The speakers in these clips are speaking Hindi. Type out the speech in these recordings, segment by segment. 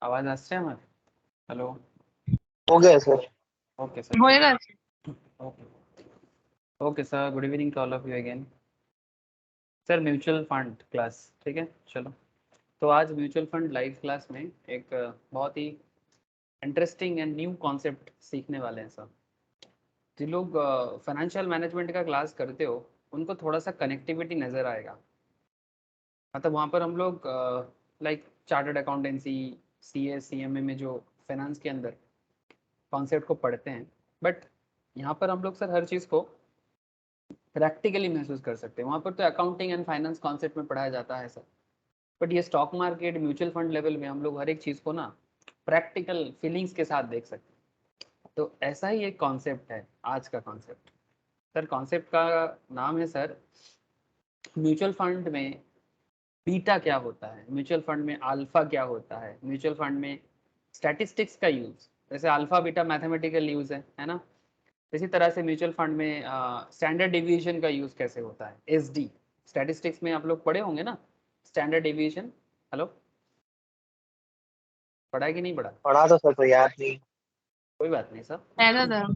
आवाज আসছে আমার? हेलो। हो गया सर। Okay sir. होएगा। Okay okay sir, good evening to all of you again. Sir mutual fund class, ठीक है चलो। तो आज म्यूचुअल फंड लाइव क्लास में एक बहुत ही इंटरेस्टिंग एंड न्यू कॉन्सेप्ट सीखने वाले हैं सर। जो लोग फाइनेंशियल मैनेजमेंट का क्लास करते हो उनको थोड़ा सा कनेक्टिविटी नज़र आएगा। मतलब वहाँ पर हम लोग like chartered accountancy, CA CMA में जो फाइनेंस के अंदर कॉन्सेप्ट को पढ़ते हैं, बट यहाँ पर हम लोग सर हर चीज़ को प्रैक्टिकली महसूस कर सकते हैं। वहाँ पर तो अकाउंटिंग एंड फाइनेंस कॉन्सेप्ट में पढ़ाया जाता है सर, बट ये stock market mutual fund level में हम लोग हर एक चीज़ को ना प्रैक्टिकल फीलिंग्स के साथ देख सकते हैं। तो ऐसा ही एक कॉन्सेप्ट है आज का कॉन्सेप्ट सर। कॉन्सेप्ट का नाम है सर, म्यूचुअल फंड में बीटा क्या होता है, म्यूचुअल फंड में अल्फा क्या होता है, म्यूचुअल फंड में स्टैटिस्टिक्स का यूज़, जैसे अल्फा बीटा मैथमेटिकल यूज़ है ना। इसी तरह से म्यूचुअल फंड में स्टैंडर्ड डेविएशन का यूज़ कैसे होता है, SD स्टैटिस्टिक्स में आप लोग पढ़े होंगे ना, स्टैंडर्ड डेविएशन। हेलो, पढ़ा है कि नहीं पढ़ा? पढ़ा तो सर, तो याद नहीं। कोई बात नहीं सर, पहला था।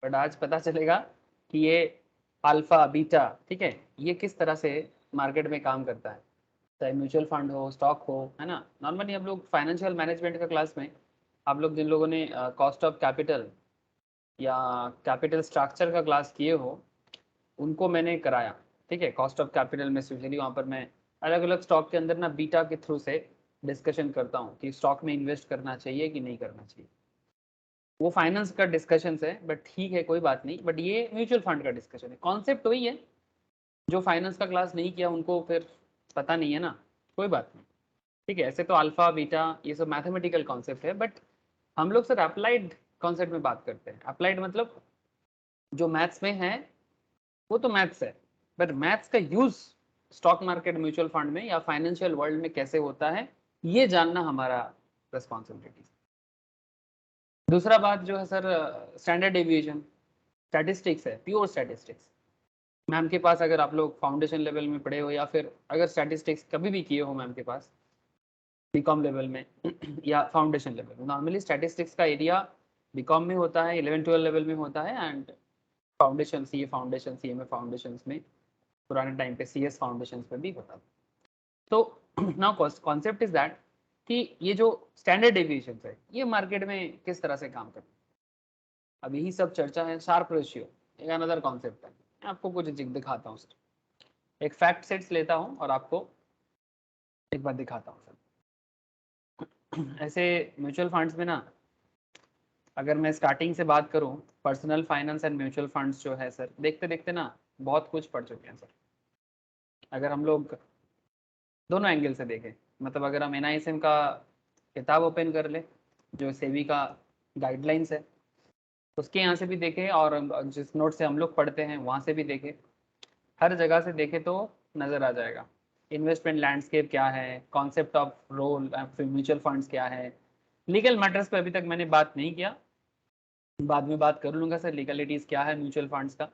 बट आज पता चलेगा कि ये अल्फा बीटा, ठीक है, ये किस तरह से मार्केट में काम करता है, चाहे म्यूचुअल फंड हो, स्टॉक हो, है ना। नॉर्मली हम लोग फाइनेंशियल मैनेजमेंट का क्लास में, आप लोग जिन लोगों ने कॉस्ट ऑफ कैपिटल या कैपिटल स्ट्रक्चर का क्लास किए हो उनको मैंने कराया, ठीक है। कॉस्ट ऑफ कैपिटल में स्पेशली वहाँ पर मैं अलग अलग स्टॉक के अंदर ना बीटा के थ्रू से डिस्कशन करता हूँ कि स्टॉक में इन्वेस्ट करना चाहिए कि नहीं करना चाहिए। वो फाइनेंस का डिस्कशन है, बट ठीक है कोई बात नहीं, बट ये म्यूचुअल फंड का डिस्कशन है। कॉन्सेप्ट वही है, जो फाइनेंस का क्लास नहीं किया उनको फिर पता नहीं है ना, कोई बात नहीं, ठीक है। ऐसे तो अल्फा बीटा ये सब मैथमेटिकल कॉन्सेप्ट है, बट हम लोग सर अप्लाइड कॉन्सेप्ट में बात करते हैं। अप्लाइड मतलब जो मैथ्स में है वो तो मैथ्स है, बट मैथ्स का use stock market mutual fund में या फाइनेंशियल वर्ल्ड में कैसे होता है, ये जानना हमारा रिस्पॉन्सिबिलिटी। दूसरा बात जो है सर, स्टैंडर्ड डेविएशन स्टैटिस्टिक्स है, प्योर स्टैटिस्टिक्स। मैम के पास अगर आप लोग फाउंडेशन लेवल में पढ़े हो या फिर अगर स्टैटिस्टिक्स कभी भी किए हो मैम के पास बीकॉम लेवल में या फाउंडेशन लेवल में, नॉर्मली स्टैटिस्टिक्स का एरिया बीकॉम में होता है, 11-12 लेवल में होता है, and foundation CA foundation CMA foundation में पुराने टाइम पे CS फाउंडेशन पे भी होता था। तो नाउ कॉन्सेप्ट इज दैट कि ये जो स्टैंडर्ड डेविएशन है ये मार्केट में किस तरह से काम करता है, अब यही सब चर्चा है। शार्प रेशियो एक अनदर कॉन्सेप्ट है, मैं आपको कुछ दिखाता हूँ सर, एक फैक्ट सेट्स लेता हूँ और आपको एक बार दिखाता हूँ सर। ऐसे म्यूचुअल फंड्स में ना, अगर मैं स्टार्टिंग से बात करूँ, personal finance and mutual funds जो है सर, देखते देखते ना बहुत कुछ पढ़ चुके हैं सर। अगर हम लोग दोनों एंगल से देखें, मतलब अगर हम NISM का किताब ओपन कर ले जो सेबी का गाइडलाइंस है, उसके यहाँ से भी देखें और जिस नोट से हम लोग पढ़ते हैं वहाँ से भी देखें, हर जगह से देखें तो नज़र आ जाएगा इन्वेस्टमेंट लैंडस्केप क्या है, concept of role mutual funds क्या है। लीगल मैटर्स पे अभी तक मैंने बात नहीं किया, बाद में बात कर लूँगा सर, लीगलिटीज़ क्या है म्यूचुअल फंड्स का।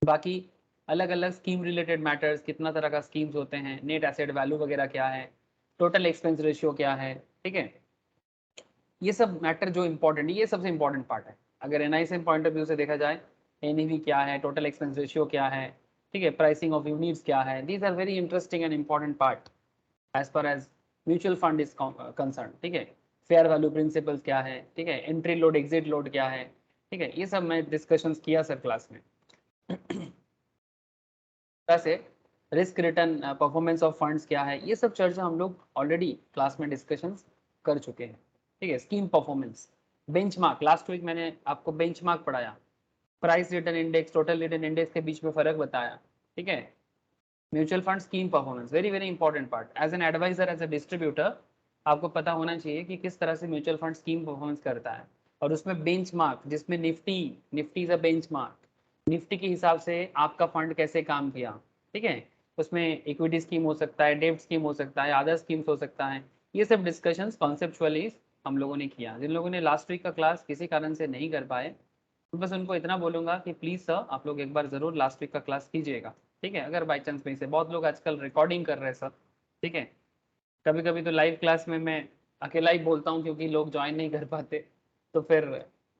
बाकी अलग अलग स्कीम रिलेटेड मैटर्स, कितना तरह का स्कीम्स होते हैं, नेट एसेट वैल्यू वगैरह क्या है, टोटल एक्सपेंस रेशियो क्या है, ठीक है। ये सब मैटर जो इंपॉर्टेंट, ये सबसे इंपॉर्टेंट पार्ट है। अगर NISM पॉइंट ऑफ व्यू से देखा जाए, NAV क्या है, टोटल एक्सपेंस रेशियो क्या है, ठीक है, प्राइसिंग ऑफ यूनिट्स क्या है, these are very interesting and important part as far as mutual fund is concerned, ठीक है। फेयर वैल्यू प्रिंसिपल्स क्या है, ठीक है, एंट्री लोड एग्जिट लोड क्या है, ठीक है, ये सब मैं डिस्कशन किया सर क्लास में। से risk return performance of funds क्या है, ये सब चर्चा हम लोग ऑलरेडी क्लास में डिस्कशन कर चुके हैं, ठीक है। Scheme performance, benchmark, last week मैंने आपको बेंचमार्क पढ़ाया, price return index, total return index के बीच में फर्क बताया, ठीक है। Mutual fund scheme performance very very important part, as an advisor as a distributor आपको पता होना चाहिए कि किस तरह से म्यूचुअल फंड स्कीम परफॉर्मेंस करता है। और उसमें बेंचमार्क, जिसमें Nifty is a benchmark, Nifty के हिसाब से आपका फंड कैसे काम किया, ठीक है। उसमें इक्विटी स्कीम हो सकता है, डेब्ट स्कीम हो सकता है, अदर स्कीम्स हो सकता है, ये सब डिस्कशंस कॉन्सेप्चुअली हम लोगों ने किया। जिन लोगों ने लास्ट वीक का क्लास किसी कारण से नहीं कर पाए, तो बस उनको इतना बोलूँगा कि प्लीज़ सर आप लोग एक बार ज़रूर लास्ट वीक का क्लास कीजिएगा, ठीक है। अगर बाई चांस में से बहुत लोग आजकल रिकॉर्डिंग कर रहे हैं सर, ठीक है, कभी कभी तो लाइव क्लास में मैं अकेला ही बोलता हूँ क्योंकि लोग ज्वाइन नहीं कर पाते, तो फिर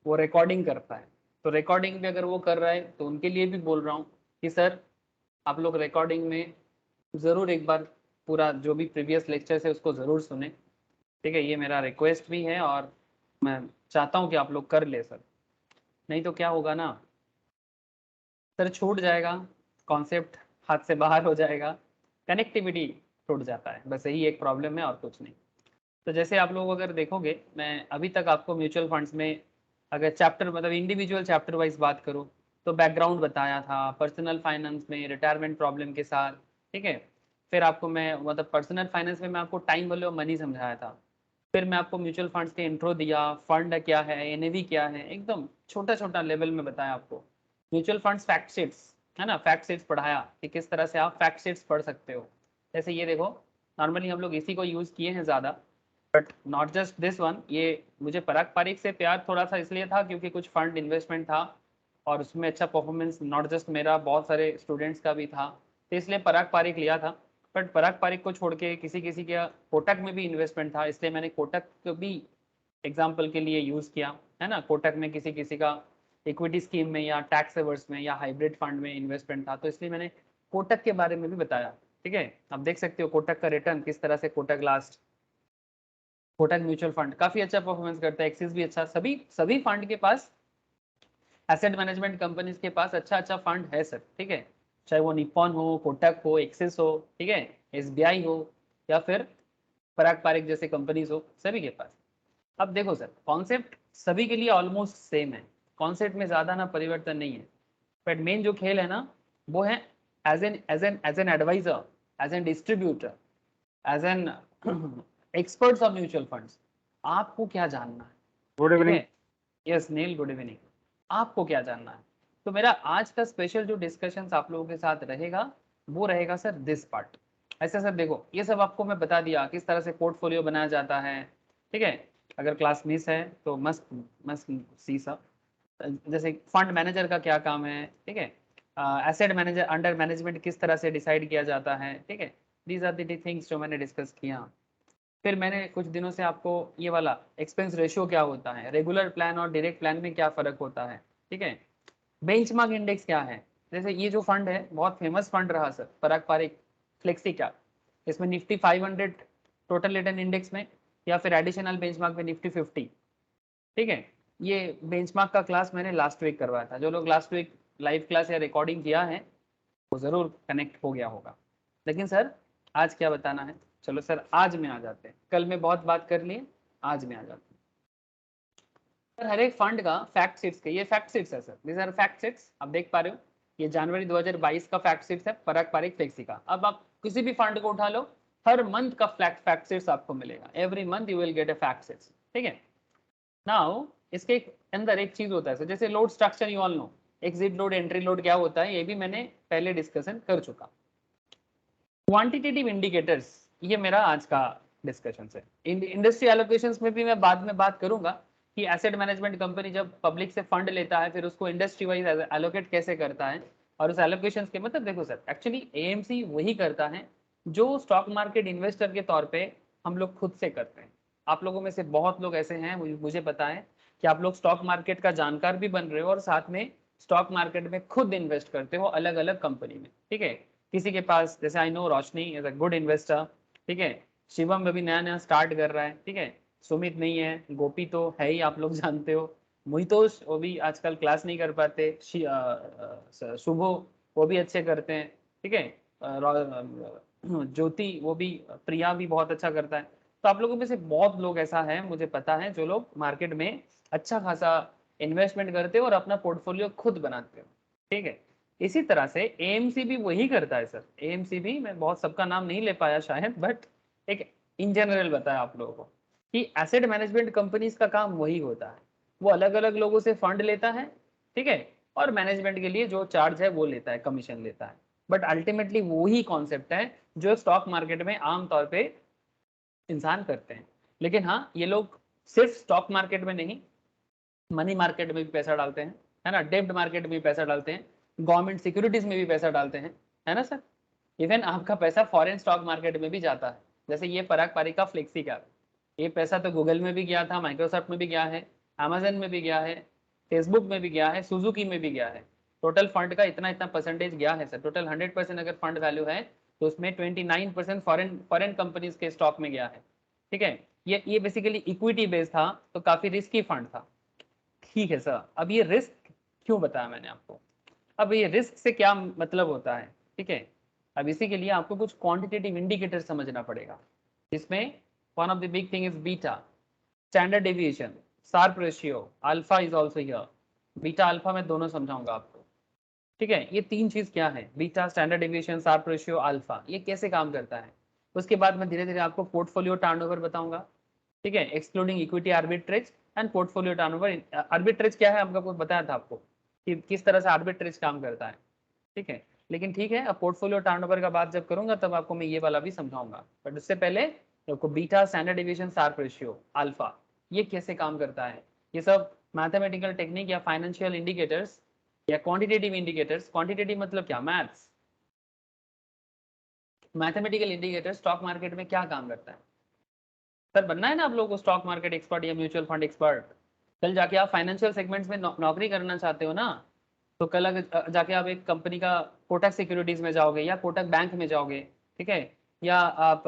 वो रिकॉर्डिंग करता है, तो रिकॉर्डिंग भी अगर वो कर रहा है तो उनके लिए भी बोल रहा हूँ कि सर आप लोग रिकॉर्डिंग में ज़रूर एक बार पूरा जो भी प्रीवियस लेक्चर्स है उसको ज़रूर सुने, ठीक है, ये मेरा रिक्वेस्ट भी है और मैं चाहता हूँ कि आप लोग कर ले सर। नहीं तो क्या होगा ना सर, छूट जाएगा कॉन्सेप्ट, हाथ से बाहर हो जाएगा, कनेक्टिविटी टूट जाता है, बस यही एक प्रॉब्लम है और कुछ नहीं। तो जैसे आप लोग अगर देखोगे, मैं अभी तक आपको म्यूचुअल फंड्स में अगर चैप्टर मतलब इंडिविजुअल चैप्टर वाइज बात करूँ तो बैकग्राउंड बताया था, पर्सनल फाइनेंस में रिटायरमेंट प्रॉब्लम के साथ, ठीक है। फिर आपको मैं मतलब पर्सनल फाइनेंस में मैं आपको टाइम वैल्यू ऑफ मनी समझाया था। फिर मैं आपको म्यूचुअल फंड्स के इंट्रो दिया, फंड क्या है, एनएवी क्या है, एकदम छोटा छोटा लेवल में बताया आपको। म्यूचुअल फंड्स फैक्ट शीट्स है ना, फैक्ट शीट्स पढ़ाया कि किस तरह से आप फैक्ट शीट्स पढ़ सकते हो। जैसे ये देखो, नॉर्मली हम लोग इसी को यूज़ किए हैं ज़्यादा, but not just this one. ये मुझे पराग पारिक से प्यार थोड़ा सा इसलिए था क्योंकि कुछ फंड इन्वेस्टमेंट था और उसमें अच्छा परफॉर्मेंस नॉट जस्ट मेरा, बहुत सारे स्टूडेंट्स का भी था, तो इसलिए पराग पारिक लिया था। बट पराग पारिक को छोड़ के किसी किसी के कोटक में भी इन्वेस्टमेंट था, इसलिए मैंने कोटक को भी एग्जाम्पल के लिए यूज़ किया, है ना। कोटक में किसी किसी का इक्विटी स्कीम में या टैक्स एवर्स में या हाइब्रिड फंड में इन्वेस्टमेंट था, तो इसलिए मैंने कोटक के बारे में भी बताया, ठीक है। आप देख सकते हो कोटक का रिटर्न किस तरह से, Kotak last, Kotak mutual fund काफी अच्छा परफॉर्मेंस करता है, एक्सिस भी अच्छा, सभी सभी फंड के पास, एसेट मैनेजमेंट कंपनीज के पास अच्छा अच्छा फंड है सर, ठीक है। चाहे वो निप्पॉन हो, कोटक हो, एक्सिस हो, ठीक है, एसबीआई हो, या फिर पराग पारिक जैसे कंपनीज हो, सभी के पास। अब देखो सर, कॉन्सेप्ट सभी के लिए ऑलमोस्ट सेम है, कॉन्सेप्ट में ज्यादा ना परिवर्तन नहीं है, बट मेन जो खेल है ना वो है as an advisor, as an distributor, as an experts of mutual funds, आपको क्या जानना है, गुड ठीक इवनिंग। है। Yes Neel, good evening. आपको क्या जानना है, तो मेरा आज का स्पेशल जो डिस्कशन आप लोगों के साथ रहेगा वो रहेगा सर दिस पार्ट। ऐसा सर देखो, ये सब आपको मैं बता दिया किस तरह से पोर्टफोलियो बनाया जाता है, ठीक है। अगर क्लास मिस है तो मस्ट मस्ट सी सब, जैसे फंड मैनेजर का क्या काम है, ठीक है, एसेट मैनेजर अंडर मैनेजमेंट किस तरह से डिसाइड किया जाता है, ठीक है। दीज आर द थिंग्स जो मैंने डिस्कस किया। फिर मैंने कुछ दिनों से आपको ये वाला एक्सपेंस रेशियो क्या होता है, रेगुलर प्लान और डायरेक्ट प्लान में क्या फर्क होता है, ठीक है। बेंचमार्क इंडेक्स क्या है, जैसे ये जो फंड है बहुत फेमस फंड रहा सर, पराग पारिक फ्लेक्सी क्या, इसमें निफ्टी 500 टोटल रिटर्न इंडेक्स में या फिर एडिशनल बेंचमार्क में निफ्टी 50, ठीक है। ये बेंचमार्क का क्लास मैंने लास्ट वीक करवाया था, जो लोग लास्ट वीक लाइव क्लास या रिकॉर्डिंग किया है वो जरूर कनेक्ट हो गया होगा। लेकिन सर आज क्या बताना है, चलो सर आज में आ जाते हैं, कल में बहुत बात कर लिए, आज में आ जाते हैं। सर हर एक फंड का फैक्ट शीट्स के, ये फैक्ट शीट्स है sir, this are fact sheets, आप देख पा रहे हो, ये जनवरी 2022 का फैक्ट शीट्स है पराग पारिक फ्लेक्सी का। अब आप किसी भी फंड को उठा लो, हर मंथ का फैक्ट शीट्स आपको मिलेगा, every month you will get a fact sheets, ठीक है। नाउ इसके अंदर एक चीज होता है सर, जैसे load structure you all know, exit load, entry load क्या होता है, ये भी मैंने पहले डिस्कशन कर चुका। क्वांटिटेटिव इंडिकेटर्स, ये मेरा आज का डिस्कशन है। इंडस्ट्री एलोकेशंस में भी मैं बाद में बात करूंगा कि एसेट मैनेजमेंट कंपनी जब पब्लिक से फंड लेता है फिर उसको इंडस्ट्री वाइज एलोकेट कैसे करता है, और उस एलोकेशंस के मतलब देखो सर, एक्चुअली एएमसी वही करता है जो स्टॉक मार्केट इन्वेस्टर के तौर पे हम लोग खुद से करते हैं। आप लोगों में से बहुत लोग ऐसे हैं, मुझे पता है कि आप लोग स्टॉक मार्केट का जानकार भी बन रहे हो और साथ में स्टॉक मार्केट में खुद इन्वेस्ट करते हो अलग अलग कंपनी में, ठीक है। किसी के पास, जैसे I know Roshni is a good investor, ठीक है। शिवम अभी नया नया स्टार्ट कर रहा है, ठीक है। सुमित नहीं है, गोपी तो है ही, आप लोग जानते हो। मोहितोष वो भी आजकल क्लास नहीं कर पाते, शुभो वो भी अच्छे करते हैं, ठीक है। ज्योति वो भी, प्रिया भी बहुत अच्छा करता है। तो आप लोगों में से बहुत लोग ऐसा है मुझे पता है जो लोग मार्केट में अच्छा खासा इन्वेस्टमेंट करते हो और अपना पोर्टफोलियो खुद बनाते हो, ठीक है। इसी तरह से एएमसी भी वही करता है सर, एएमसी भी, मैं बहुत सबका नाम नहीं ले पाया शायद, बट एक इन जनरल बताया आप लोगों को कि एसेट मैनेजमेंट कंपनीज का काम वही होता है, वो अलग अलग लोगों से फंड लेता है, ठीक है, और मैनेजमेंट के लिए जो चार्ज है वो लेता है, कमीशन लेता है। बट अल्टीमेटली वही कॉन्सेप्ट है जो स्टॉक मार्केट में आमतौर पे इंसान करते हैं। लेकिन हाँ, ये लोग सिर्फ स्टॉक मार्केट में नहीं, मनी मार्केट में भी पैसा डालते हैं, है ना, डेब्ट मार्केट में भी पैसा डालते हैं, गवर्नमेंट सिक्योरिटीज में भी पैसा डालते हैं, है ना सर। इवन आपका पैसा फॉरेन स्टॉक मार्केट में भी जाता है, जैसे ये पराग पारिक का फ्लेक्सी का, ये पैसा तो गूगल में भी गया था, माइक्रोसॉफ्ट में भी गया है, अमेजन में भी गया है, फेसबुक में भी गया है, सुजुकी में भी गया है। टोटल फंड का इतना इतना परसेंटेज गया है सर। टोटल 100% अगर फंड वैल्यू है तो उसमें 29% फॉरेन कंपनीज के स्टॉक में गया है। ठीक है, ये बेसिकली इक्विटी बेस्ड था, तो काफी रिस्की फंड था। ठीक है सर, अब ये रिस्क क्यों बताया मैंने आपको, अब ये रिस्क से क्या मतलब होता है, ठीक है। अब इसी के लिए आपको कुछ क्वांटिटेटिव इंडिकेटर समझना पड़ेगा, जिसमें one of the big thing is beta, standard deviation, Sharpe ratio, alpha is also here. Beta alpha मैं दोनों समझाऊंगा आपको। ठीक है, ये तीन चीज क्या है, beta, standard deviation, Sharpe ratio, alpha, ये कैसे काम करता है। उसके बाद मैं धीरे धीरे आपको पोर्टफोलियो टर्नओवर बताऊंगा। ठीक है, excluding equity arbitrage and portfolio turnover. Arbitrage क्या है आपका, कुछ बताया था आपको कि किस तरह से आर्बिट्रेज काम करता है। ठीक है, लेकिन ठीक है, अब पोर्टफोलियो टर्नओवर का बात जब करूंगा तब आपको मैं ये वाला भी समझाऊंगा, बट उससे पहले आपको beta, standard deviation, Sharpe ratio, alpha, ये कैसे काम करता है। ये सब मैथमेटिकल टेक्निक या फाइनेंशियल इंडिकेटर्स या क्वांटिटेटिव इंडिकेटर्स, क्वांटिटेटिव मतलब क्या, maths, mathematical indicator stock market में क्या काम करता है। सर बनना है ना आप लोगों को स्टॉक मार्केट एक्सपर्ट या म्यूचुअल फंड एक्सपर्ट। कल जाके आप फाइनेंशियल सेगमेंट्स में नौकरी करना चाहते हो ना, तो कल जाके आप एक कंपनी का कोटक सिक्योरिटीज में जाओगे या कोटक बैंक में जाओगे, ठीक है, या आप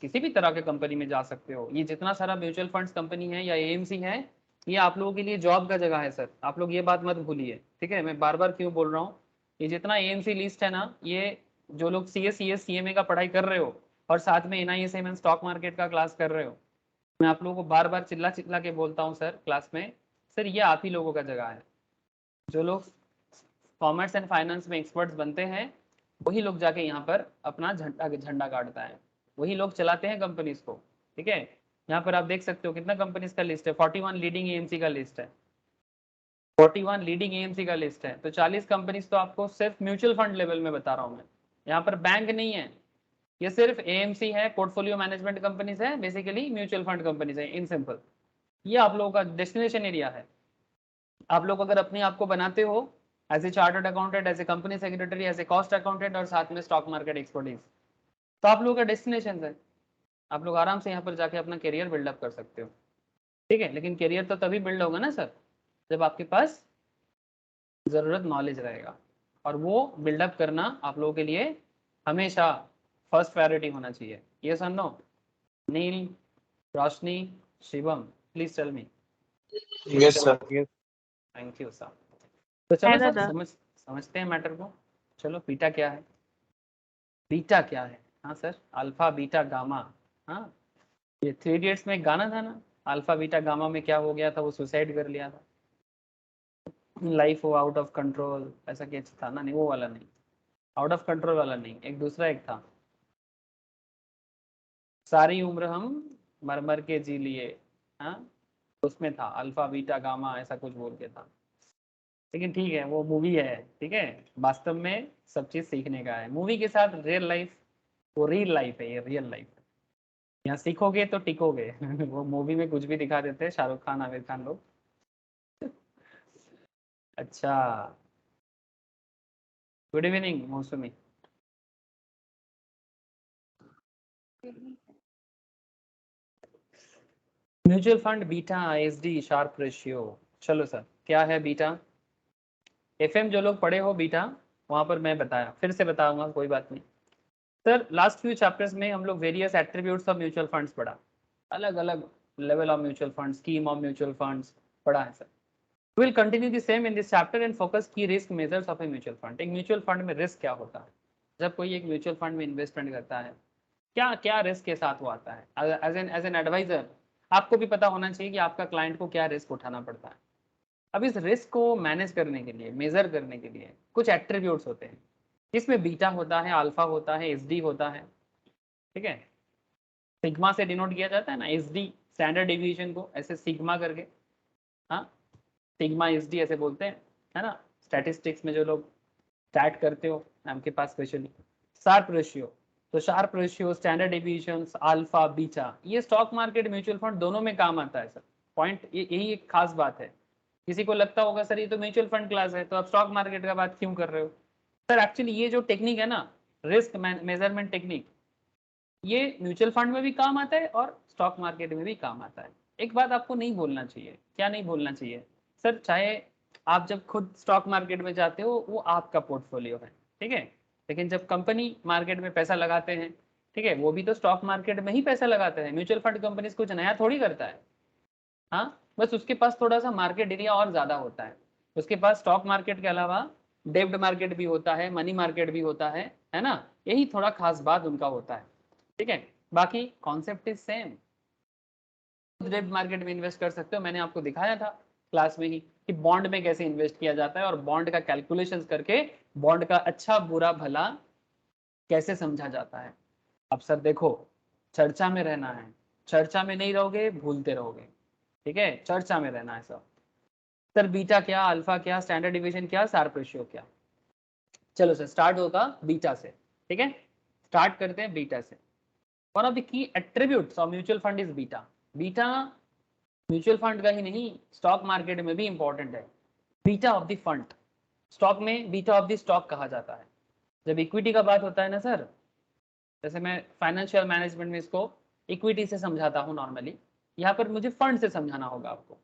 किसी भी तरह के कंपनी में जा सकते हो। ये जितना सारा म्यूचुअल फंड्स कंपनी है या एएमसी है, ये आप लोगों के लिए जॉब का जगह है सर, आप लोग ये बात मत भूलिए। ठीक है, मैं बार बार क्यों बोल रहा हूँ, ये जितना एएमसी लिस्ट है ना, ये जो लोग सीएस, सीएस, सीएमए का पढ़ाई कर रहे हो और साथ में एनआईएसएम स्टॉक मार्केट का क्लास कर रहे हो, मैं आप लोगों को बार बार चिल्ला चिल्ला के बोलता हूँ सर क्लास में, सर ये आप ही लोगों का जगह है। जो लोग कॉमर्स एंड फाइनेंस में एक्सपर्ट्स बनते हैं, वही लोग जाके यहाँ पर अपना झंडा झंडा गाड़ता है, वही लोग चलाते हैं कंपनीज को। ठीक है, यहाँ पर आप देख सकते हो कितना कंपनीज का लिस्ट है, 41 लीडिंग एएमसी का लिस्ट है, 41 लीडिंग एएमसी का लिस्ट है। तो 40 कंपनीज तो आपको सिर्फ म्यूचुअल फंड लेवल में बता रहा हूँ मैं, यहाँ पर बैंक नहीं है, ये सिर्फ एएमसी है, पोर्टफोलियो मैनेजमेंट कंपनीज है, बेसिकली म्यूचुअल फंड कंपनीज है इन सिंपल। ये आप लोगों का डेस्टिनेशन एरिया है। आप लोग अगर अपने आप को बनाते हो as a chartered accountant, as a company secretary, as a cost accountant और साथ में स्टॉक मार्केट एक्सपर्टीज, तो आप लोगों का डेस्टिनेशन है, आप लोग आराम से यहाँ पर जाके अपना करियर बिल्डअप कर सकते हो। ठीक है, लेकिन करियर तो तभी बिल्ड होगा ना सर, जब आपके पास ज़रूरत नॉलेज रहेगा, और वो बिल्डअप करना आप लोगों के लिए हमेशा फर्स्ट प्रायोरिटी होना चाहिए। ये no, Neel, Roshni, Shivam, please tell me. Yes sir. Thank you sir. तो है चलो सर दादा। समझते हैं मैटर को। चलो बीटा क्या है, बीटा क्या है, हाँ सर, अल्फा बीटा गामा। हाँ, ये थ्री इडियट्स में एक गाना था ना, अल्फा बीटा गामा में क्या हो गया था, वो सुसाइड कर लिया था, लाइफ हो आउट ऑफ कंट्रोल, ऐसा क्या था ना, नहीं वो वाला नहीं, आउट ऑफ कंट्रोल वाला नहीं, एक दूसरा एक था, सारी उम्र हम मर मर के जी लिए, हाँ, उसमें था अल्फा बीटा गामा ऐसा कुछ बोल के था। लेकिन ठीक है, वो मूवी है, ठीक है, वास्तव में सब चीज सीखने का है, मूवी के साथ रियल लाइफ, वो रियल लाइफ है, ये रियल लाइफ है, यहाँ सीखोगे तो टिकोगे। वो मूवी में कुछ भी दिखा देते हैं शाहरुख खान, आमिर खान लोग। अच्छा, गुड इवनिंग मौसमी। Mutual fund beta, SD, Sharpe ratio. चलो सर, क्या है बीटा, एफएम जो लोग पढ़े हो बीटा, वहां पर मैं बताया, फिर से बताऊंगा, कोई बात नहीं। सर लास्ट फ्यू चैप्टर्स में हम लोग various attributes of mutual funds पढ़ा, अलग अलग level of mutual fund, scheme of mutual funds पढ़ा है sir. Will continue the same in this chapter and focus key risk measures of a mutual fund. एक म्यूचुअल फंड में रिस्क क्या होता है, जब कोई एक म्यूचुअल फंड में इन्वेस्टमेंट करता है, क्या क्या रिस्क के साथ वो आता है। एज एन एडवाइजर आपको भी पता होना चाहिए कि आपका क्लाइंट को क्या रिस्क उठाना पड़ता है। अब इस रिस्क को मैनेज करने के लिए, मेजर करने के लिए कुछ एट्रीब्यूट्स होते हैं, इसमें बीटा होता है, अल्फा होता है, एसडी होता है। ठीक है, सिग्मा से डिनोट किया जाता है ना, एसडी, स्टैंडर्ड डेविएशन को ऐसे सिग्मा करके, हाँ, सिग्मा एसडी ऐसे बोलते हैं, है ना, स्टैटिस्टिक्स में जो लोग स्टार्ट करते हो आपके पास स्पेशली। शार्प रेशियो, तो Sharpe ratio, standard deviation, alpha beta, ये स्टॉक मार्केट म्यूचुअल फंड दोनों में काम आता है सर। पॉइंट यही एक खास बात है। किसी को लगता होगा सर ये तो म्यूचुअल फंड क्लास है, तो आप स्टॉक मार्केट का बात क्यों कर रहे हो। सर एक्चुअली ये जो टेक्निक है ना, रिस्क मेजरमेंट टेक्निक, ये म्यूचुअल फंड में भी काम आता है और स्टॉक मार्केट में भी काम आता है। एक बात आपको नहीं भूलना चाहिए, क्या नहीं भूलना चाहिए सर, चाहे आप जब खुद स्टॉक मार्केट में जाते हो वो आपका पोर्टफोलियो है, ठीक है, लेकिन जब कंपनी मार्केट में पैसा लगाते हैं, ठीक है, वो भी तो स्टॉक मार्केट में ही पैसा लगाते हैं। म्यूचुअल फंड कंपनी कुछ नया थोड़ी करता है, हाँ, बस उसके पास थोड़ा सा मार्केट एरिया और ज्यादा होता है। उसके पास स्टॉक मार्केट के अलावा डेब्ट मार्केट भी होता है, मनी मार्केट भी होता है ना, यही थोड़ा खास बात उनका होता है, ठीक है। बाकी कॉन्सेप्ट इज सेम। डेब्ट मार्केट में इन्वेस्ट कर सकते हो, मैंने आपको दिखाया था क्लास में ही कि बॉन्ड में कैसे इन्वेस्ट किया जाता है और बॉन्ड का कैलकुलेशंस करके बॉन्ड का अच्छा बुरा भला कैसे समझा जाता है। अब सर देखो, चर्चा में रहना है, चर्चा में नहीं रहोगे भूलते रहोगे, ठीक है, चर्चा में रहना है सब। सर बीटा क्या, अल्फा क्या, स्टैंडर्ड डिवीजन क्या, शार्प रेशियो क्या। चलो सर स्टार्ट होगा बीटा से, ठीक है, स्टार्ट करते हैं बीटा से। One of the key attributes of mutual fund is beta. Beta mutual fund का ही नहीं, स्टॉक मार्केट में भी इंपॉर्टेंट है। Beta of the fund, stock में बीटा ऑफ द स्टॉक कहा जाता है। जब इक्विटी का बात होता है ना सर, जैसे मैं फाइनेंशियल मैनेजमेंट में इसको इक्विटी से समझाता हूँ नॉर्मली, यहाँ पर मुझे फंड से समझाना होगा आपको।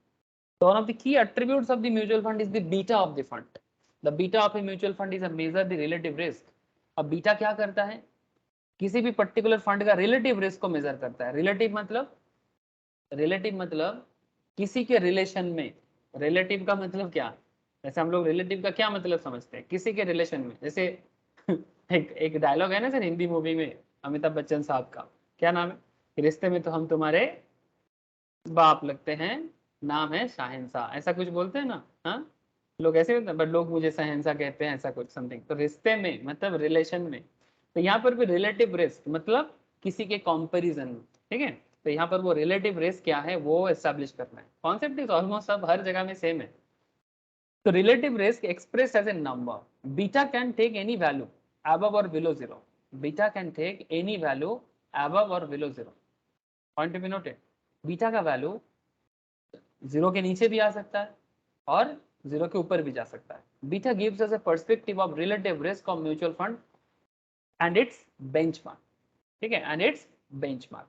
So one of the key attributes of the mutual fund is the beta of the fund. The beta of a mutual fund is a measure the relative risk. अब बीटा क्या करता है, किसी भी पर्टिकुलर फंड का रिलेटिव रिस्क को मेजर करता है। रिलेटिव मतलब किसी के रिलेशन में। रिलेटिव का मतलब क्या, जैसे हम लोग रिलेटिव का क्या मतलब समझते हैं, किसी के रिलेशन में। जैसे एक डायलॉग है ना सर हिंदी मूवी में अमिताभ बच्चन साहब का, क्या नाम है, कि रिश्ते में तो हम तुम्हारे बाप लगते हैं, नाम है शहंशाह, ऐसा कुछ बोलते हैं ना, हाँ, लोग ऐसे होते हैं, बट लोग मुझे शहंशाह कहते हैं, ऐसा कुछ समथिंग। तो रिश्ते में मतलब रिलेशन में, तो यहाँ पर भी रिलेटिव रिस्क मतलब किसी के कंपैरिजन में, ठीक है। तो यहाँ पर वो रिलेटिव रिस्क क्या है वो एस्टैब्लिश करना है। कॉन्सेप्ट इज ऑलमोस्ट सब हर जगह में सेम है। तो relative risk expressed as a number, beta can take any value above or below zero. Beta can take any value above or below zero. Point to be noted. Beta का वैल्यू जीरो के नीचे भी आ सकता है और जीरो के ऊपर भी जा सकता है। Beta gives us a perspective of relative risk of mutual fund and its benchmark, ठीक है, एंड इट्स बेंचमार्क।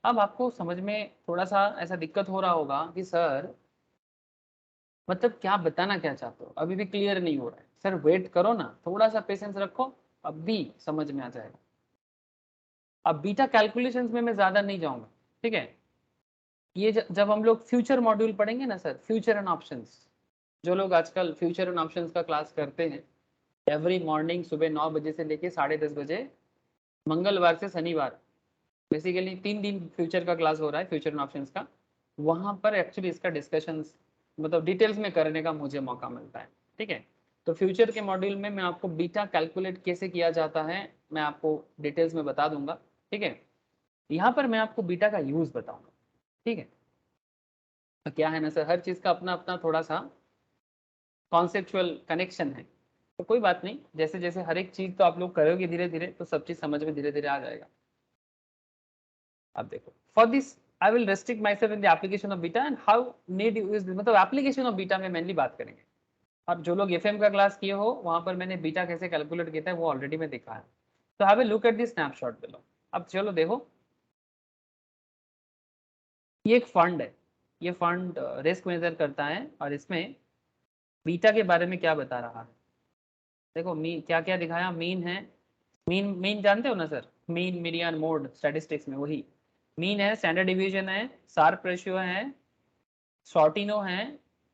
अब आपको समझ में थोड़ा सा ऐसा दिक्कत हो रहा होगा कि सर मतलब क्या बताना क्या चाहते हो, अभी भी क्लियर नहीं हो रहा है। सर वेट करो ना, थोड़ा सा पेशेंस रखो, अब भी समझ में आ जाएगा। अब बीटा कैलकुलेशंस में मैं ज्यादा नहीं जाऊंगा, ठीक है। ये जब हम लोग फ्यूचर मॉड्यूल पढ़ेंगे ना सर, फ्यूचर एंड ऑप्शंस, जो लोग आजकल फ्यूचर एंड ऑप्शंस का क्लास करते हैं एवरी मॉर्निंग सुबह 9 बजे से लेके 10:30 बजे, मंगलवार से शनिवार, बेसिकली 3 दिन फ्यूचर का क्लास हो रहा है, फ्यूचर एंड ऑप्शंस का। वहां पर एक्चुअली इसका डिस्कशन मतलब डिटेल्स में करने का मुझे मौका मिलता है, ठीक है। तो फ्यूचर के मॉड्यूल में मैं आपको बीटा कैलकुलेट कैसे किया जाता है मैं आपको डिटेल्स में बता दूंगा, ठीक है। यहाँ पर मैं आपको बीटा का यूज बताऊंगा, ठीक है। तो क्या है ना सर, हर चीज का अपना अपना थोड़ा सा कॉन्सेप्चुअल कनेक्शन है। तो कोई बात नहीं, जैसे जैसे हर एक चीज तो आप लोग करोगे धीरे धीरे तो सब चीज समझ में धीरे धीरे आ जाएगा। अब देखो, for this I will restrict my self in the application of beta and how need use, मतलब एप्लीकेशन ऑफ बीटा में मेनली बात करेंगे। और जो लोग एफएम का क्लास किए हो वहां पर मैंने बीटा कैसे कैलकुलेट किया है वो ऑलरेडी मैं दिखाया। तो have a look at this snapshot below. अब चलो देखो, ये एक फंड है, ये फंड रिस्क मेजर करता है और इसमें बीटा के बारे में क्या बता रहा है। देखो मीन क्या क्या दिखाया, मीन है, मीन मीन जानते हो ना sir, mean median mode statistics में वही मीन है, स्टैंडर्ड डिवीजन है, शार्प रेशियो है, शॉर्टिनो है,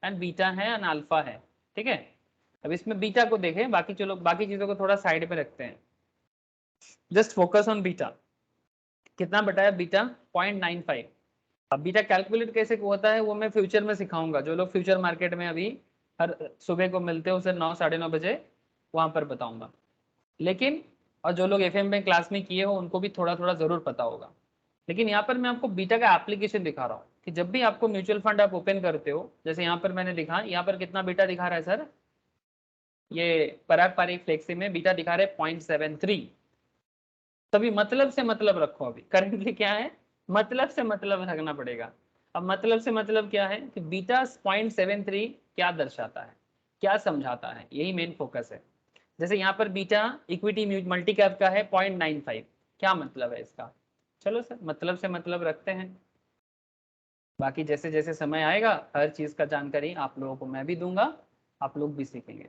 एंड बीटा है एंड अल्फा है, ठीक है। अब इसमें बीटा को देखें, बाकी चलो बाकी चीजों को थोड़ा साइड पे रखते हैं, जस्ट फोकस ऑन बीटा। कितना बताया बीटा, 0.95। अब बीटा कैलकुलेट कैसे होता है वो मैं फ्यूचर में सिखाऊंगा, जो लोग फ्यूचर मार्केट में अभी हर सुबह को मिलते हो सर 9 9:30 बजे, वहां पर बताऊंगा। लेकिन और जो लोग एफएम में क्लास में किए हो उनको भी थोड़ा थोड़ा जरूर पता होगा। लेकिन यहाँ पर मैं आपको बीटा का एप्लीकेशन दिखा रहा हूँ कि जब भी आपको म्यूचुअल फंड आप ओपन करते हो, जैसे यहाँ पर मैंने दिखा, यहाँ पर कितना बीटा दिखा रहा है सर, ये पराग पारिक फ्लेक्सी में बीटा दिखा रहे 0.73। तभी मतलब से मतलब रखो, अभी करेंटली क्या है, मतलब से मतलब रखना पड़ेगा। अब मतलब से मतलब क्या है कि बीटा 0.73 क्या दर्शाता है, क्या समझाता है, यही मेन फोकस है। जैसे यहाँ पर बीटा इक्विटी मल्टी कैप का है 0.95, क्या मतलब है इसका, चलो सर, मतलब से मतलब रखते हैं। बाकी जैसे जैसे समय आएगा हर चीज का जानकारी आप लोगों को मैं भी दूंगा, आप लोग भी सीखेंगे।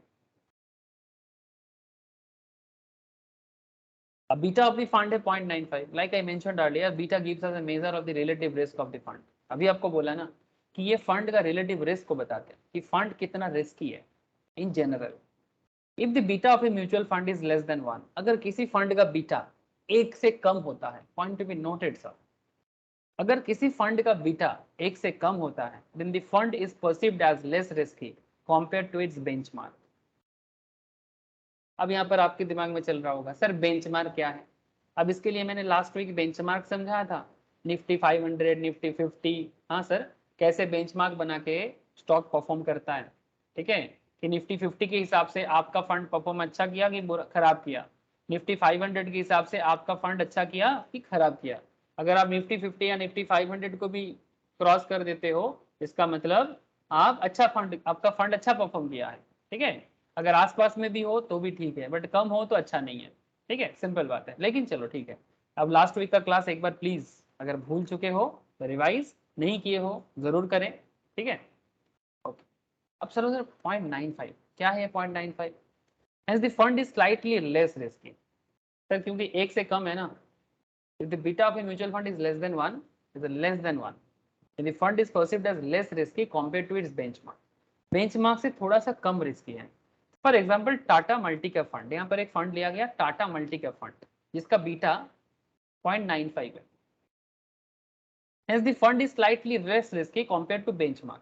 A beta of the fund है 0.95, like I mentioned earlier, beta gives us a measure of the relative risk of the fund। अभी आपको बोला ना कि ये फंड का रिलेटिव रिस्क को बताते हैं कि फंड कितना रिस्की है in general. If the beta of a mutual fund is less than 1, अगर किसी फंड का बीटा एक से कम होता है, point to be noted sir, अगर किसी फंड का बीटा एक से कम होता है then the fund is perceived as less risky compare to its benchmark. अब यहाँ पर आपके दिमाग में चल रहा होगा सर बेंचमार्क क्या है। अब इसके लिए मैंने लास्ट वीक बेंचमार्क समझाया था, निफ्टी 500, निफ्टी 50। हाँ सर, कैसे बेंचमार्क बना के स्टॉक परफॉर्म करता है, ठीक है, कि निफ्टी 50 के हिसाब से आपका फंड परफॉर्म अच्छा किया कि खराब किया, निफ्टी 500 के हिसाब से आपका फंड अच्छा किया कि खराब किया। अगर आप निफ्टी 50 या निफ्टी 500 को भी क्रॉस कर देते हो, इसका मतलब आप अच्छा फंड, आपका फंड अच्छा परफॉर्म किया है, ठीक है। अगर आसपास में भी हो तो भी ठीक है, बट कम हो तो अच्छा नहीं है, ठीक है, सिंपल बात है। लेकिन चलो ठीक है, अब लास्ट वीक का क्लास एक बार प्लीज अगर भूल चुके हो तो रिवाइज नहीं किए हो जरूर करें, ठीक है। ओके, अब चलो सर 0.95 क्या है, 0.95 as the fund is slightly less risky. Sir क्योंकि एक से कम है ना, if the beta of a mutual fund is less than 1, is less than 1, then the fund is perceived as less risky compared to its benchmark। Benchmark से थोड़ा सा कम रिस्की है। For example Tata multi cap fund, यहाँ पर एक फंड लिया गया टाटा मल्टी कैप फंड जिसका बीटा 0.95 है। Hence the fund is slightly less risky compared to benchmark।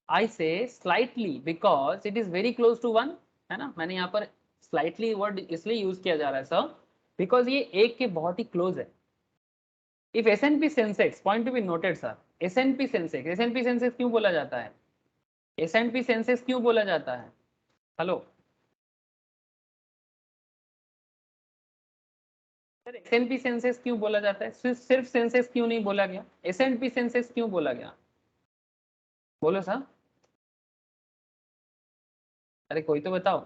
I say slightly because it is very close to 1, है ना, मैंने यहाँ पर slightly वर्ड इसलिए यूज किया जा रहा है सर बिकॉज ये एक के बहुत ही क्लोज है। If S&P Sensex, point to be noted sir, S&P Sensex, S&P Sensex क्यों बोला जाता है, S&P सेंसेक्स क्यों बोला जाता है, हेलो सर, S&P सेंसेक्स क्यों बोला जाता है, सिर्फ सेंसेक्स क्यों नहीं बोला गया, S&P सेंसेक्स क्यों बोला गया, बोलो सर, अरे कोई तो बताओ।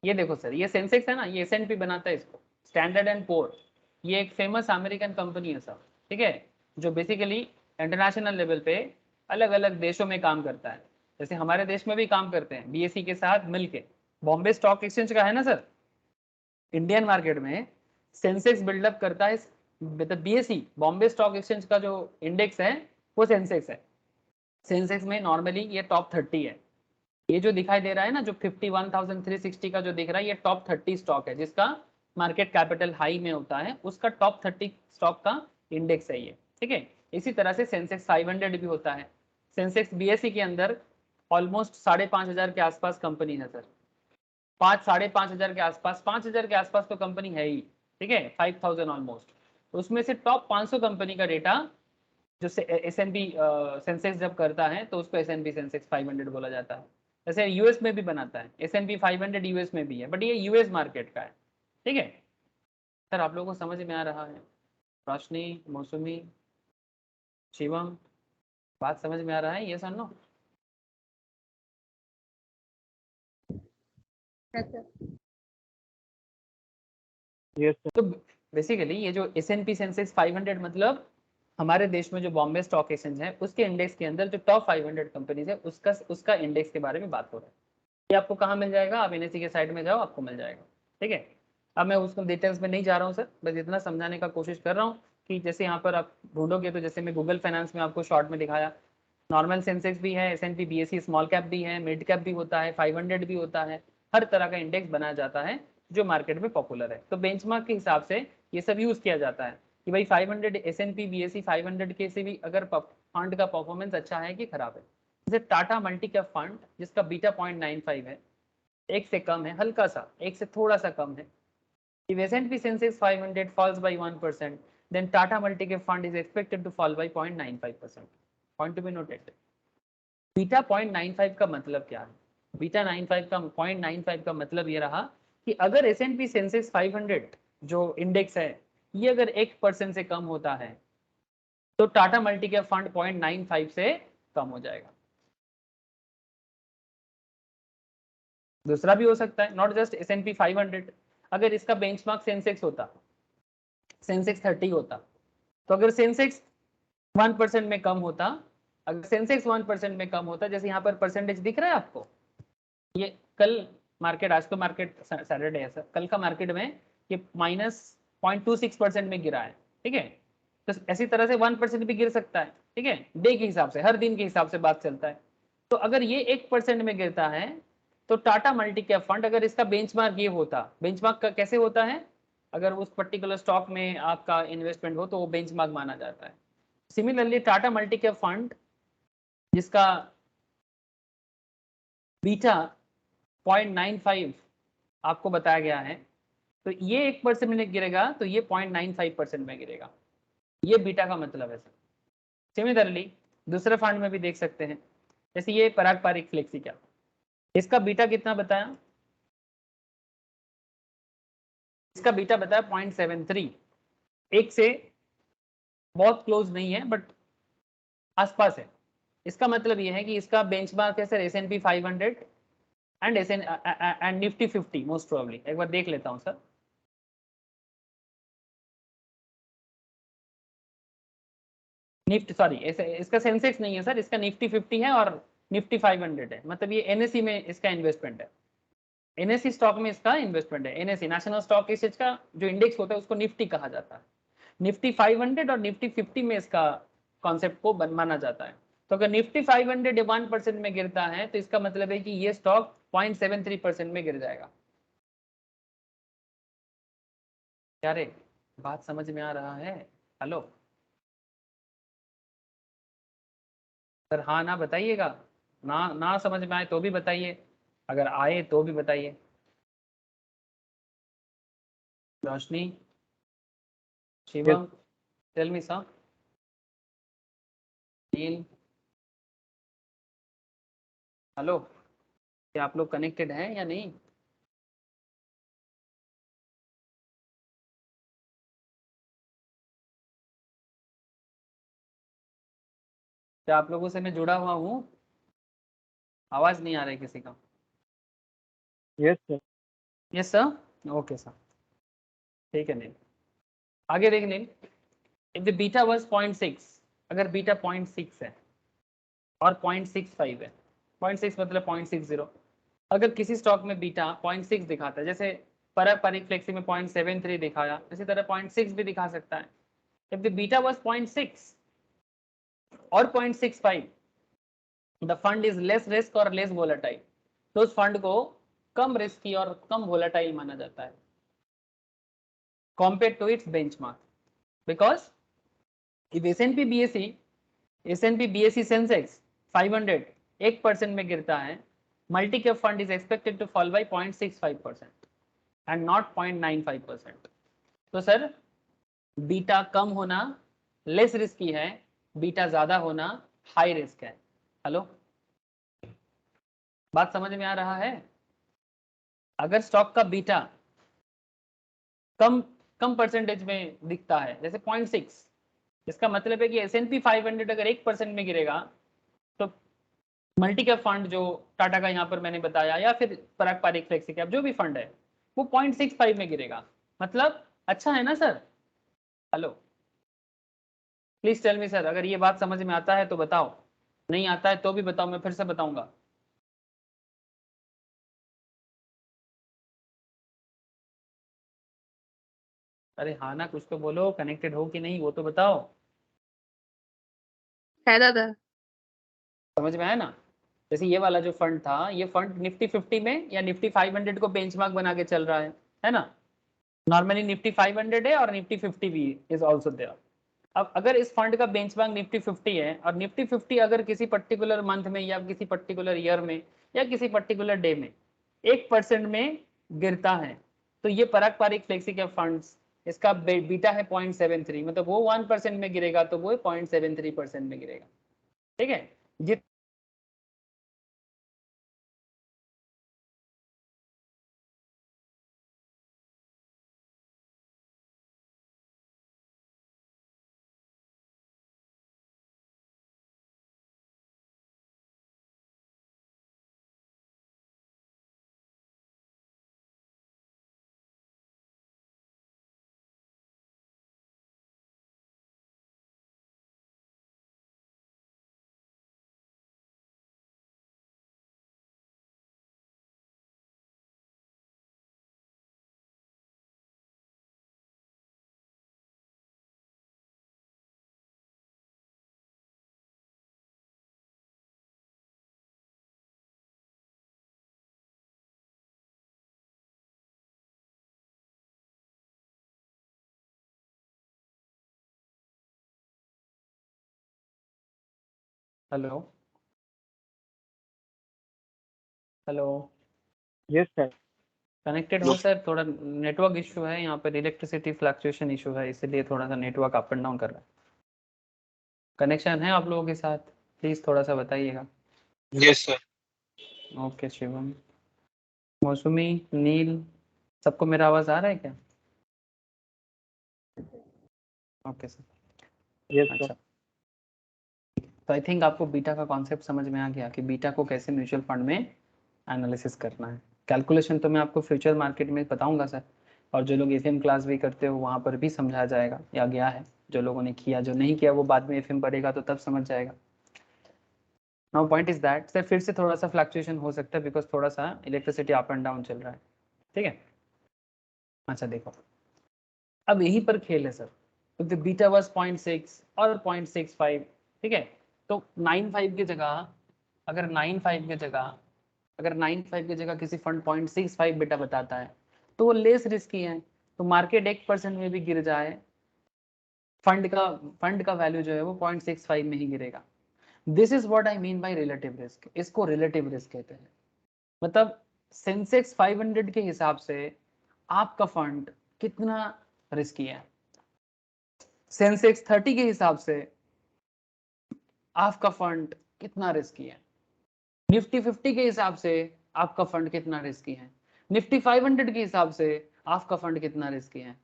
ये देखो सर, ये सेंसेक्स है ना, ये S&P बनाता है इसको, स्टैंडर्ड एंड पोर, ये एक फेमस अमेरिकन कंपनी है सर, ठीक है, जो बेसिकली इंटरनेशनल लेवल पे अलग अलग देशों में काम करता है, जैसे हमारे देश में भी काम करते हैं BSE के साथ मिलके। बॉम्बे स्टॉक एक्सचेंज का है ना सर, इंडियन मार्केट में सेंसेक्स बिल्डअप करता है, मतलब BSE बॉम्बे स्टॉक एक्सचेंज का जो इंडेक्स है वो सेंसेक्स है। सेंसेक्स में नॉर्मली ये टॉप 30 है, ये जो दिखाई दे रहा है ना जो 51,360 का जो दिख रहा है ये टॉप 30 स्टॉक है जिसका मार्केट कैपिटल हाई में होता है, उसका टॉप 30 स्टॉक का इंडेक्स है ये, ठीक है। इसी तरह से सेंसेक्स 500 भी होता है। सेंसेक्स BSE के अंदर ऑलमोस्ट 5,500 के आसपास कंपनी है सर, 5,500 के आसपास, 5,000 के आसपास तो कंपनी है ही, ठीक है, 5,000 ऑलमोस्ट। तो उसमें से टॉप 500 कंपनी का डेटा जो S&P सेंसेक्स जब करता है तो उसको S&P सेंसेक्स 500 बोला जाता है। जैसे यूएस में भी बनाता है, S&P 500 यूएस में भी है, बट ये यूएस मार्केट का है, ठीक है। सर आप लोगों को समझ में आ रहा है, रोशनी, मौसमी, शिवम, बात समझ में आ रहा है, ये सर नो। यस तो बेसिकली ये जो S&P सेंसेक्स 500 मतलब हमारे देश में जो बॉम्बे स्टॉक एक्सचेंज है उसके इंडेक्स के अंदर जो टॉप 500 कंपनीज है उसका इंडेक्स के बारे में बात हो रहा है। ये आपको कहाँ मिल जाएगा, आप NSE के साइड में जाओ आपको मिल जाएगा, ठीक है। अब मैं उसको डिटेल्स में नहीं जा रहा हूँ सर, बस इतना समझाने का कोशिश कर रहा हूँ कि जैसे यहाँ पर आप ढूंढोगे तो जैसे मैं गूगल फाइनेंस में आपको शॉर्ट में दिखाया, नॉर्मल सेंसेक्स भी है, S&P BSE स्मॉल कैप भी है, मिड कैप भी होता है, 500 भी होता है, हर तरह का इंडेक्स बनाया जाता है जो मार्केट में पॉपुलर है। तो बेंचमार्क के हिसाब से ये सब यूज किया जाता है कि भाई 500 S&P BSE 500 के से भी अगर फंड का परफॉर्मेंस अच्छा है कि खराब है। जैसे टाटा मल्टी कैप फंड जिसका बीटा 0.95 है, एक से कम है, हल्का सा एक से थोड़ा सा कम है। If S&P Sensex 500 falls by 1%, then Tata Multi-Cap Fund is expected to fall by 0.95%. Point to be noted. Beta 0.95 का मतलब क्या है, बीटा 95 का 0.95 का मतलब ये रहा कि अगर S&P सेंसेक्स 500 जो इंडेक्स है ये अगर 1% से कम होता है तो टाटा मल्टी कैप फंड 0.95 से कम हो जाएगा। दूसरा भी हो सकता है, नॉट जस्ट S&P 500। अगर इसका बेंचमार्क सेंसेक्स होता, सेंसेक्स 30 होता, तो अगर सेंसेक्स 1% में कम होता, अगर सेंसेक्स 1% में कम होता, जैसे यहाँ पर परसेंटेज दिख रहा है आपको, ये कल मार्केट, आज तो मार्केट सैटरडे है सर, कल का मार्केट में ये -0.26% में गिरा है, ठीक है। तो ऐसी तरह से 1% भी गिर सकता है, ठीक है, डे के हिसाब से, हर दिन के हिसाब से बात चलता है। तो अगर ये 1% में गिरता है, तो टाटा मल्टी कैप फंड, अगर इसका बेंचमार्क ये होता, बेंचमार्क का कैसे होता है, अगर उस पर्टिकुलर स्टॉक में आपका इन्वेस्टमेंट हो तो वो बेंचमार्क माना जाता है। Similarly Tata multi cap fund जिसका बीटा 0.95 आपको बताया गया है, तो ये 1% में गिरेगा तो ये 0.95% में गिरेगा, ये बीटा का मतलब है सर। सिमिलरली दूसरे फंड में भी देख सकते हैं, जैसे ये पराग पारिक फ्लेक्सी क्या, इसका बीटा कितना बताया, इसका बीटा बताया 0.73, एक से बहुत क्लोज नहीं है बट आसपास है। इसका मतलब ये है कि इसका बेंचमार्क है sir S&P 500 and Nifty 50 most probably. एक बार देख लेता हूं सर, निफ्टी, सॉरी इसका सेंसेक्स नहीं है सर, इसका निफ्टी 50 है और निफ्टी 500 है, मतलब ये NSE में इसका इन्वेस्टमेंट है, NSE स्टॉक में इसका इन्वेस्टमेंट है। NSE नेशनल स्टॉक एक्सचेंज का जो इंडेक्स होता है उसको निफ्टी कहा जाता है, निफ्टी 500 और निफ्टी 50 में इसका कॉन्सेप्ट को माना जाता है। तो अगर निफ्टी 500 1% में गिरता है तो इसका मतलब है कि ये स्टॉक 0.73% में गिर जाएगा। क्या रे, बात समझ में आ रहा है? हेलो सर, हाँ ना बताइएगा, ना ना समझ में आए तो भी बताइए, अगर आए तो भी बताइए। Roshni, Yes. Shivam, tell me sir. Neel, hello, क्या आप लोग कनेक्टेड हैं या नहीं? क्या आप लोगों से मैं जुड़ा हुआ हूँ? आवाज नहीं आ रही किसी का। Yes, sir. Yes sir, okay sir, ठीक है नील। आगे देख नील, इफ द बीटा वाज 0.6, अगर बीटा 0.6 है और 0.65 है, 0.6 मतलब 0.60, अगर किसी स्टॉक में बीटा 0.6 दिखाता है, जैसे पराग पारिक फ्लेक्सी में 0.73 दिखाया, इसी तरह 0.6 भी दिखा सकता है। इफ द बीटा वाज 0.6 और 0.65, the fund is less risk और लेस वोलेटाइल, तो उस फंड को कम रिस्की और कम वोलेटाइल माना जाता है compared to its benchmark, because if S&P BSE Sensex 500 1% में गिरता है, multi cap fund is expected to fall by 0.65% and not 0.95%। तो सर बीटा कम होना लेस रिस्की है, बीटा ज्यादा होना हाई रिस्क है। हेलो, बात समझ में आ रहा है? अगर स्टॉक का बीटा कम कम परसेंटेज में दिखता है, जैसे 0.6, इसका मतलब है कि S&P 500 अगर 1% में गिरेगा, तो मल्टी कैप फंड जो टाटा का यहाँ पर मैंने बताया, या फिर पराग पारिक फ्लेक्सी कैप जो भी फंड है, वो 0.65 में गिरेगा। मतलब अच्छा है ना sir? Hello, please tell me sir, अगर ये बात समझ में आता है तो बताओ, नहीं आता है तो भी बताओ, मैं फिर से बताऊंगा। अरे हाँ ना, कुछ तो बोलो, कनेक्टेड हो कि नहीं वो तो बताओ। है दादा। समझ में आया ना? जैसे ये वाला जो फंड था, ये फंड निफ्टी 50 में या निफ्टी 500 को बेंचमार्क बना के चल रहा है ना? नॉर्मली निफ्टी 500 है और निफ्टी 50 भी इज आल्सो देयर। अब अगर इस फंड का बेंचमार्क निफ्टी 50 है और निफ्टी 50 अगर किसी पर्टिकुलर मंथ में या किसी पर्टिकुलर ईयर में या किसी पर्टिकुलर डे में 1% में गिरता है, तो ये पराग पारिक फ्लेक्सी के फंड्स, इसका बीटा है 0.73, मतलब वो 1% में गिरेगा तो वो 0.73% में गिरेगा, ठीक है। जित hello hello, yes sir. Connected हो सर? थोड़ा नेटवर्क इशू है यहाँ पर, इलेक्ट्रिसिटी फ्लक्चुएशन इशू है, इसलिए थोड़ा सा नेटवर्क अप एंड डाउन कर रहा है। कनेक्शन है आप लोगों के साथ? प्लीज थोड़ा सा बताइएगा। Yes sir. ओके शिवम, मौसमी, नील, सबको मेरा आवाज आ रहा है क्या? Okay sir. Yes sir. अच्छा, तो आई थिंक आपको बीटा का कॉन्सेप्ट समझ में आ गया कि बीटा को कैसे म्यूचुअल फंड में एनालिसिस करना है। कैलकुलेशन तो मैं आपको फ्यूचर मार्केट में बताऊंगा सर, और जो लोग एफएम क्लास भी करते हो वहाँ पर भी समझाया जाएगा या गया है। जो लोगों ने किया, जो नहीं किया वो बाद में एफएम पढ़ेगा तो तब समझ जाएगा। Now point is that sir, फिर से थोड़ा सा फ्लक्चुएशन हो सकता है बिकॉज थोड़ा सा इलेक्ट्रिसिटी अप एंड डाउन चल रहा है, ठीक है। अच्छा देखो, अब यहीं पर खेल है सर। तो द बीटा वाज 0.6 और 0.65, ठीक है। तो 95 की जगह, अगर 95 की जगह, अगर 95 की जगह किसी फंड 0.65 बीटा बताता है तो वो लेस रिस्की है। तो मार्केट 1% में भी गिर जाए, फंड का वैल्यू जो है वो 0.65 में ही गिरेगा। This is what I mean by relative risk. इसको रिलेटिव रिस्क कहते हैं। मतलब सेंसेक्स 500 के हिसाब से आपका फंड कितना रिस्की है, सेंसेक्स 30 के हिसाब से आपका फंड कितना रिस्की है, निफ्टी 50 के हिसाब से आपका फंड कितना रिस्की है, निफ्टी 500 के हिसाब से आपका फंड कितना रिस्की है।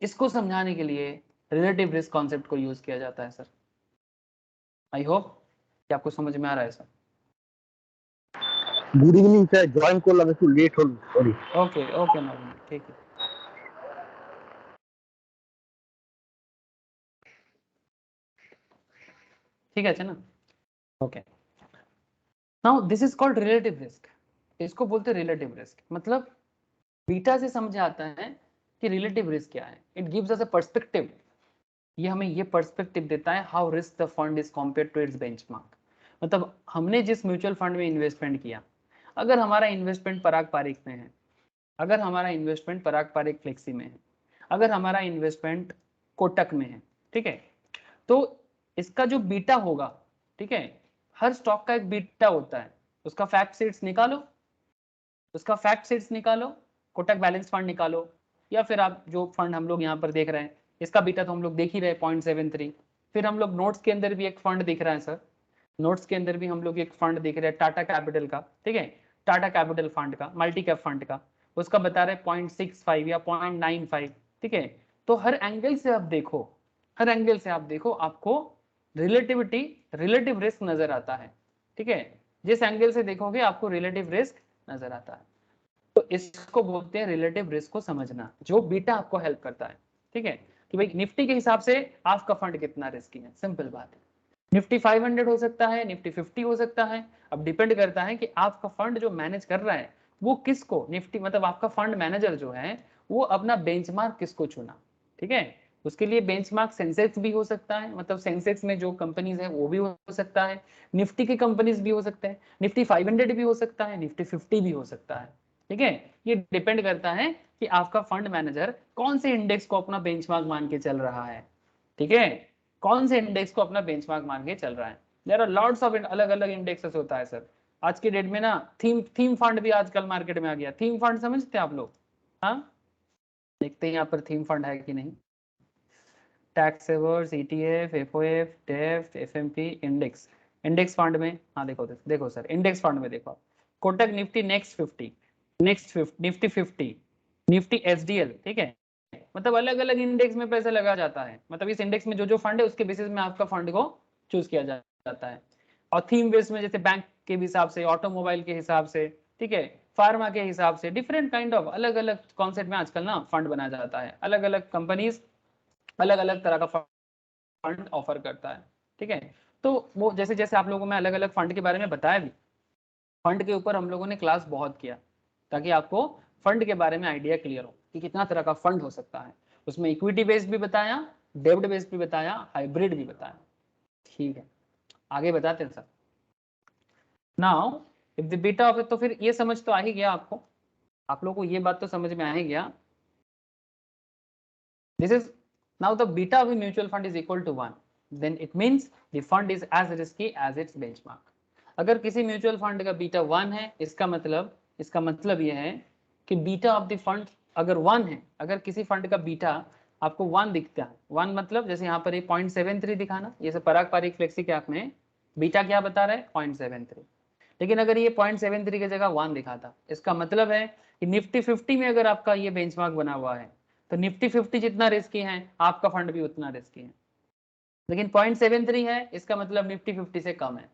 इसको समझाने के लिए रिलेटिव रिस्क कॉन्सेप्ट को यूज किया जाता है सर। आई होप कि आपको समझ में आ रहा है sir. Good evening sir, join করলাম একটু লেট হলো, সরি। ओके ओके नॉर्मल, ठीक है, ठीक है ना। Okay, now this is called relative risk. इसको बोलते हैं रिलेटिव रिस्क। मतलब बीटा से समझ आता है कि रिलेटिव रिस्क क्या है। It gives us a perspective. ये हमें ये पर्सपेक्टिव देता है how risk the fund is compared to its benchmark. मतलब हमने जिस म्यूचुअल फंड में इन्वेस्टमेंट किया, अगर हमारा इन्वेस्टमेंट पराग पारिक में है, अगर हमारा इन्वेस्टमेंट पराग पारिक फ्लेक्सी में है, अगर हमारा इन्वेस्टमेंट कोटक में है, ठीक है, तो इसका जो बीटा होगा, ठीक है, हर स्टॉक का एक बीटा होता है। उसका फैक्ट शीट्स निकालो, उसका फैक्ट शीट्स निकालो, कोटक बैलेंस फंड निकालो, या फिर आप जो फंड हम लोग यहाँ पर देख रहे हैं इसका बीटा तो हम लोग देख ही रहे 0.73। फिर हम लोग नोट्स के अंदर भी एक फंड दिख रहा है सर, नोट्स के अंदर भी हम लोग एक फंड दिख रहे हैं टाटा कैपिटल का, ठीक है, टाटा कैपिटल फंड का, मल्टी कैप फंड का, उसका बता रहे 0.65 या 0.95, ठीक है। तो हर एंगल से आप देखो, हर एंगल से आप देखो, आपको रिलेटिविटी, रिलेटिव रिस्क नजर आता है, ठीक है। जिस एंगल से देखोगे आपको रिलेटिव रिस्क नजर आता है। तो इसको बोलते हैं रिलेटिव रिस्क को समझना, जो बीटा आपको हेल्प करता है, ठीक है, कि भाई निफ्टी के हिसाब से आपका फंड कितना रिस्की है। सिंपल बात है। निफ्टी 500 हो सकता है, निफ्टी 50 हो सकता है। अब डिपेंड करता है कि आपका फंड जो मैनेज कर रहा है वो किसको, निफ्टी मतलब आपका फंड मैनेजर जो है वो अपना बेंचमार्क किसको चुना, ठीक है। उसके लिए बेंचमार्क सेंसेक्स भी हो सकता है, मतलब सेंसेक्स में जो कंपनीज है वो भी हो सकता है, निफ्टी की कंपनीज भी हो सकते हैं, निफ्टी 500 भी हो सकता है, निफ्टी 50 भी हो सकता है, ठीक है। ये डिपेंड करता है कि आपका फंड मैनेजर कौन से इंडेक्स को अपना बेंचमार्क मान के चल रहा है, ठीक है, कौन से इंडेक्स को अपना बेंचमार्क मान के चल रहा है। देयर आर लॉट्स ऑफ अलग अलग इंडेक्सेस होता है सर। आज की डेट में ना थीम फंड भी आजकल मार्केट में आ गया। थीम फंड समझते हैं आप लोग? हाँ, देखते हैं यहाँ पर थीम फंड है कि नहीं। टैक्स सेवर्स, ईटीएफ, एफओएफ, डेफ, एफएमपी, इंडेक्स, इंडेक्स फंड में, हाँ देखो देखो, देखो सर, इंडेक्स फंड में देखो, Kotak Nifty next 50, next 50, Nifty 50, Nifty SDL, ठीक है। मतलब अलग अलग इंडेक्स में पैसा लगा जाता है। मतलब इस इंडेक्स में जो जो फंड है उसके बेसिस में आपका फंड को चूज किया जाता है। और थीम बेस में जैसे बैंक के हिसाब से, ऑटोमोबाइल के हिसाब से, ठीक है, फार्मा के हिसाब से, डिफरेंट काइंड ऑफ अलग अलग कॉन्सेप्ट में आजकल ना फंड बनाया जाता है। अलग अलग कंपनीज अलग अलग तरह का फंड ऑफर करता है, ठीक है। तो वो जैसे जैसे आप लोगों में अलग अलग फंड के बारे में बताया भी, फंड के ऊपर हम लोगों ने क्लास बहुत किया ताकि आपको फंड के बारे में आइडिया क्लियर हो कि कितना तरह का फंड हो सकता है। उसमें इक्विटी बेस्ड भी बताया, डेब्ट बेस्ड भी बताया, हाइब्रिड भी बताया, ठीक है। आगे बताते हैं sir. Now if the beta of, तो फिर ये समझ तो आ ही गया आपको, आप लोगों को ये बात तो समझ में आ ही गया। This is now the beta of mutual fund is equal to 1। then it means the fund is as risky as its benchmark. अगर किसी म्यूचुअल फंड का बीटा 1 है, इसका मतलब यह है कि बीटा ऑफ द फंड अगर 1 है, अगर किसी फंड का बीटा आपको 1 दिखता है, 1 मतलब जैसे यहाँ पर ये 0.73 दिखाना, ये सब पराग पारीक फ्लेक्सी कैप में बीटा क्या बता रहा है 0.73, लेकिन अगर ये 0.73 की जगह 1 दिखाता, इसका मतलब है कि निफ्टी 50 में अगर आपका ये बेंचमार्क बना हुआ है तो निफ्टी 50 जितना रिस्की है आपका फंड भी उतना रिस्की है, लेकिन 0.73 है, इसका मतलब निफ्टी 50 से कम है।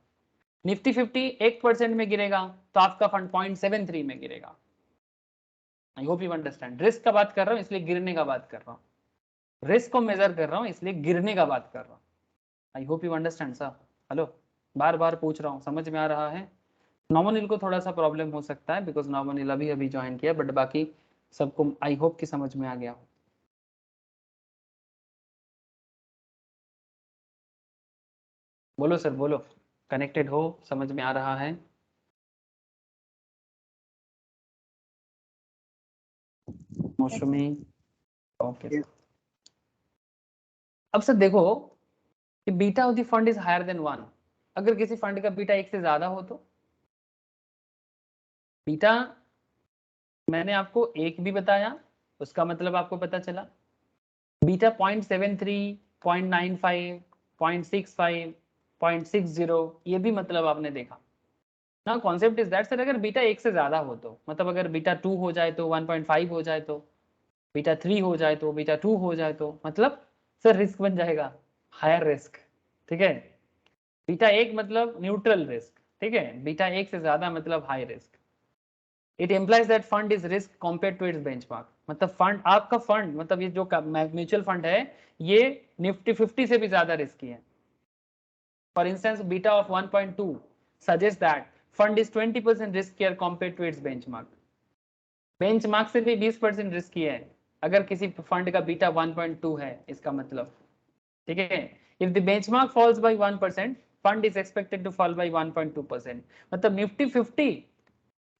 निफ्टी 50 1% में गिरेगा तो आपका फंड 0.73 में गिरेगा। आई होप यू अंडरस्टैंड। रिस्क का बात कर रहा हूँ इसलिए गिरने का बात कर रहा हूँ, रिस्क को मेजर कर रहा हूँ इसलिए गिरने का बात कर रहा हूँ। I hope you understand sir. Hello, बार बार पूछ रहा हूँ, समझ में आ रहा है? नॉमनिल को थोड़ा सा प्रॉब्लम हो सकता है बिकॉज नॉमनिल अभी ज्वाइन किया, बट बाकी सबको आई होप कि समझ में आ गया हो। बोलो सर बोलो, कनेक्टेड हो, समझ में आ रहा है? मौसमी, ओके। अब सर देखो कि beta of the fund is higher than 1, अगर किसी फंड का बीटा 1 से ज्यादा हो तो बीटा मैंने आपको 1 भी बताया, उसका मतलब आपको पता चला बीटा 0.73, 0.95, 0.65, 0.60, ये भी मतलब आपने देखा ना। कॉन्सेप्ट इज दैट सर, अगर बीटा 1 से ज्यादा हो तो मतलब अगर बीटा 2 हो जाए तो 1.5 हो जाए तो बीटा 3 हो जाए तो बीटा 2 हो जाए तो मतलब सर रिस्क बन जाएगा हायर रिस्क, ठीक है। बीटा 1 मतलब न्यूट्रल रिस्क, ठीक है, बीटा 1 से ज्यादा मतलब high risk. It implies that fund is risk compare to its benchmark, मतलब फंड, आपका फंड मतलब ये जो म्यूचुअल फंड है ये निफ्टी 50 से भी ज्यादा रिस्की है। For instance beta of 1.2 suggest that fund is 20% riskier compare to its benchmark, benchmark से भी 20% रिस्की है अगर किसी फंड का बीटा 1.2 है, इसका मतलब, ठीक है। If the benchmark falls by 1%, fund is expected to fall by 1.2%, मतलब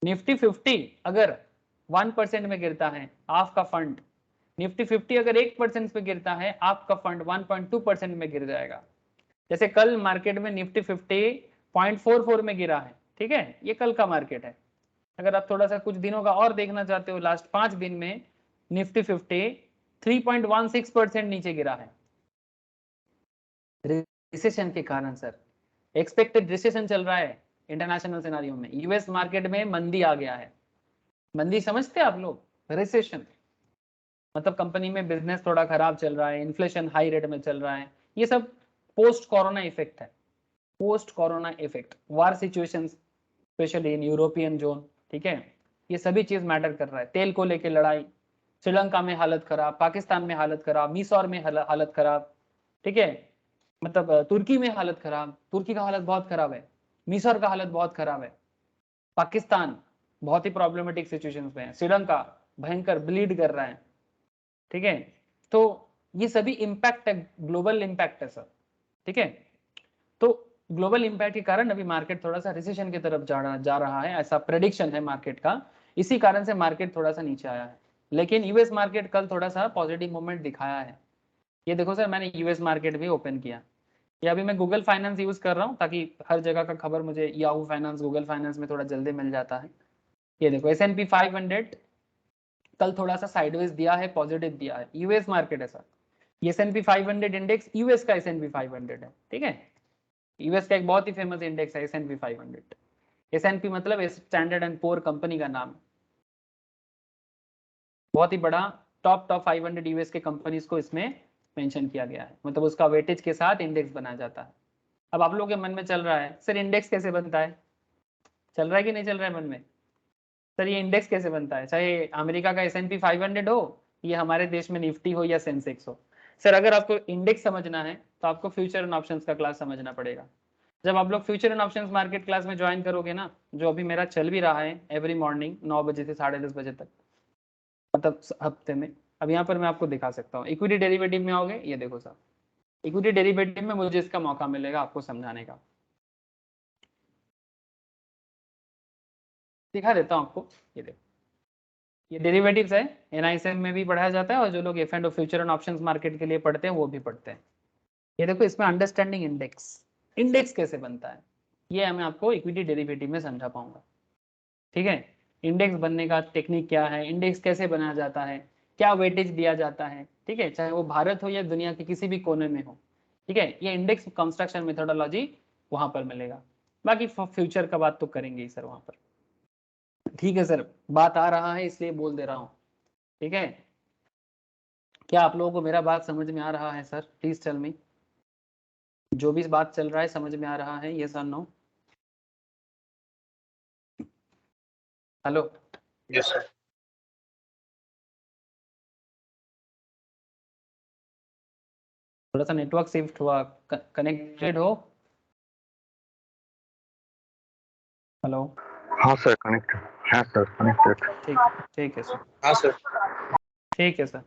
निफ्टी 50 अगर 1% में गिरता है आपका फंड, निफ्टी 50 अगर 1% पे गिरता है आपका फंड 1.2% में गिर जाएगा। जैसे कल मार्केट में निफ्टी 50 0.44 में गिरा है, ठीक है, ये कल का मार्केट है। अगर आप थोड़ा सा कुछ दिनों का और देखना चाहते हो, लास्ट 5 दिन में निफ्टी 50 3.16% नीचे गिरा है रिसेशन के कारण। सर एक्सपेक्टेड रिसेशन चल रहा है इंटरनेशनल सिनारियो में, यूएस मार्केट में मंदी आ गया है। मंदी समझते हैं आप लोग? रिसेशन मतलब कंपनी में बिजनेस थोड़ा खराब चल रहा है, इन्फ्लेशन हाई रेट में चल रहा है, ये सब पोस्ट कोरोना इफेक्ट है, post corona effect, war situation specially in European zone, ठीक है, ये सभी चीज मैटर कर रहा है। तेल को लेके लड़ाई, श्रीलंका में हालत खराब, पाकिस्तान में हालत खराब, मिसौर में हालत खराब, ठीक है, मतलब तुर्की में हालत खराब, तुर्की का हालत बहुत खराब है, मिसौर का हालत बहुत खराब है, पाकिस्तान बहुत ही प्रॉब्लमेटिक सिचुएशन में है, श्रीलंका भयंकर ब्लीड कर रहा है, ठीक है। तो ये सभी इंपैक्ट है, ग्लोबल इंपैक्ट है सर, ठीक है। तो ग्लोबल इंपैक्ट के कारण अभी मार्केट थोड़ा सा रिसेशन की तरफ जा रहा है, ऐसा प्रेडिक्शन है मार्केट का, इसी कारण से मार्केट थोड़ा सा नीचे आया है। लेकिन यूएस मार्केट कल थोड़ा सा पॉजिटिव मूवमेंट दिखाया है। ये देखो सर, मैंने यूएस मार्केट भी ओपन किया, ये अभी मैं गूगल फाइनेंस यूज कर रहा हूँ ताकि हर जगह का खबर मुझे याहू फाइनेंस, गूगल फाइनेंस में थोड़ा जल्दी मिल जाता है। ये देखो S&P 500 कल थोड़ा सा साइडवेज दिया है, पॉजिटिव दिया है, यूएस मार्केट है सर। ये S&P 500 इंडेक्स यूएस का S&P 500 है, ठीक है, यूएस का एक बहुत ही फेमस इंडेक्स है S&P 500। S&P मतलब स्टैंडर्ड एंड पुअर कंपनी का नाम, बहुत ही बड़ा टॉप 500 यूएस के कंपनीज को इसमें मेंशन किया गया है, मतलब उसका वेटेज के साथ इंडेक्स बनाया जाता है। अब आप लोगों के मन में चल रहा है सर इंडेक्स कैसे बनता है, चल रहा है कि नहीं चल रहा है मन में? सर ये इंडेक्स कैसे बनता है, चाहे अमेरिका का S&P 500 हो, ये हमारे देश में निफ्टी हो या सेंसेक्स हो। सर अगर आपको इंडेक्स समझना है तो आपको फ्यूचर एंड ऑप्शंस का क्लास समझना पड़ेगा। जब आप लोग future and options market class में ज्वाइन करोगे ना, जो अभी मेरा चल भी रहा है एवरी मॉर्निंग 9 बजे से 10:30 बजे तक, मतलब हफ्ते में, अब यहाँ पर मैं आपको दिखा सकता हूँ। इक्विटी डेरिवेटिव में आओगे, ये देखो सर, इक्विटी डेरिवेटिव में मुझे इसका मौका मिलेगा आपको समझाने का, दिखा देता हूँ आपको। ये देखो, ये डेरिवेटिव्स है, NISM में भी पढ़ाया जाता है और जो लोग F&O future and options market के लिए पढ़ते हैं वो भी पढ़ते हैं। ये देखो इसमें अंडरस्टैंडिंग इंडेक्स, इंडेक्स कैसे बनता है ये मैं आपको इक्विटी डेरिवेटिव में समझा पाऊंगा। ठीक है, इंडेक्स बनने का टेक्निक क्या है, इंडेक्स कैसे बनाया जाता है, क्या वेटेज दिया जाता है, ठीक है, चाहे वो भारत हो या दुनिया के किसी भी कोने में हो। ठीक है, ये इंडेक्स कंस्ट्रक्शन मेथोडोलॉजी वहां पर मिलेगा। बाकी फ्यूचर का बात तो करेंगे ही सर वहां पर। ठीक है सर, बात आ रहा है इसलिए बोल दे रहा हूँ। ठीक है, क्या आप लोगों को मेरा बात समझ में आ रहा है सर? प्लीज टेल मी, जो भी बात चल रहा है समझ में आ रहा है, यस और नो? हेलो? Yes sir. थोड़ा सा नेटवर्क शिफ्ट हुआ, कनेक्टेड हो? हेलो? हाँ सर कनेक्टेड। हाँ सर कनेक्टेड। ठीक, ठीक है सर, हाँ सर। ठीक है सर,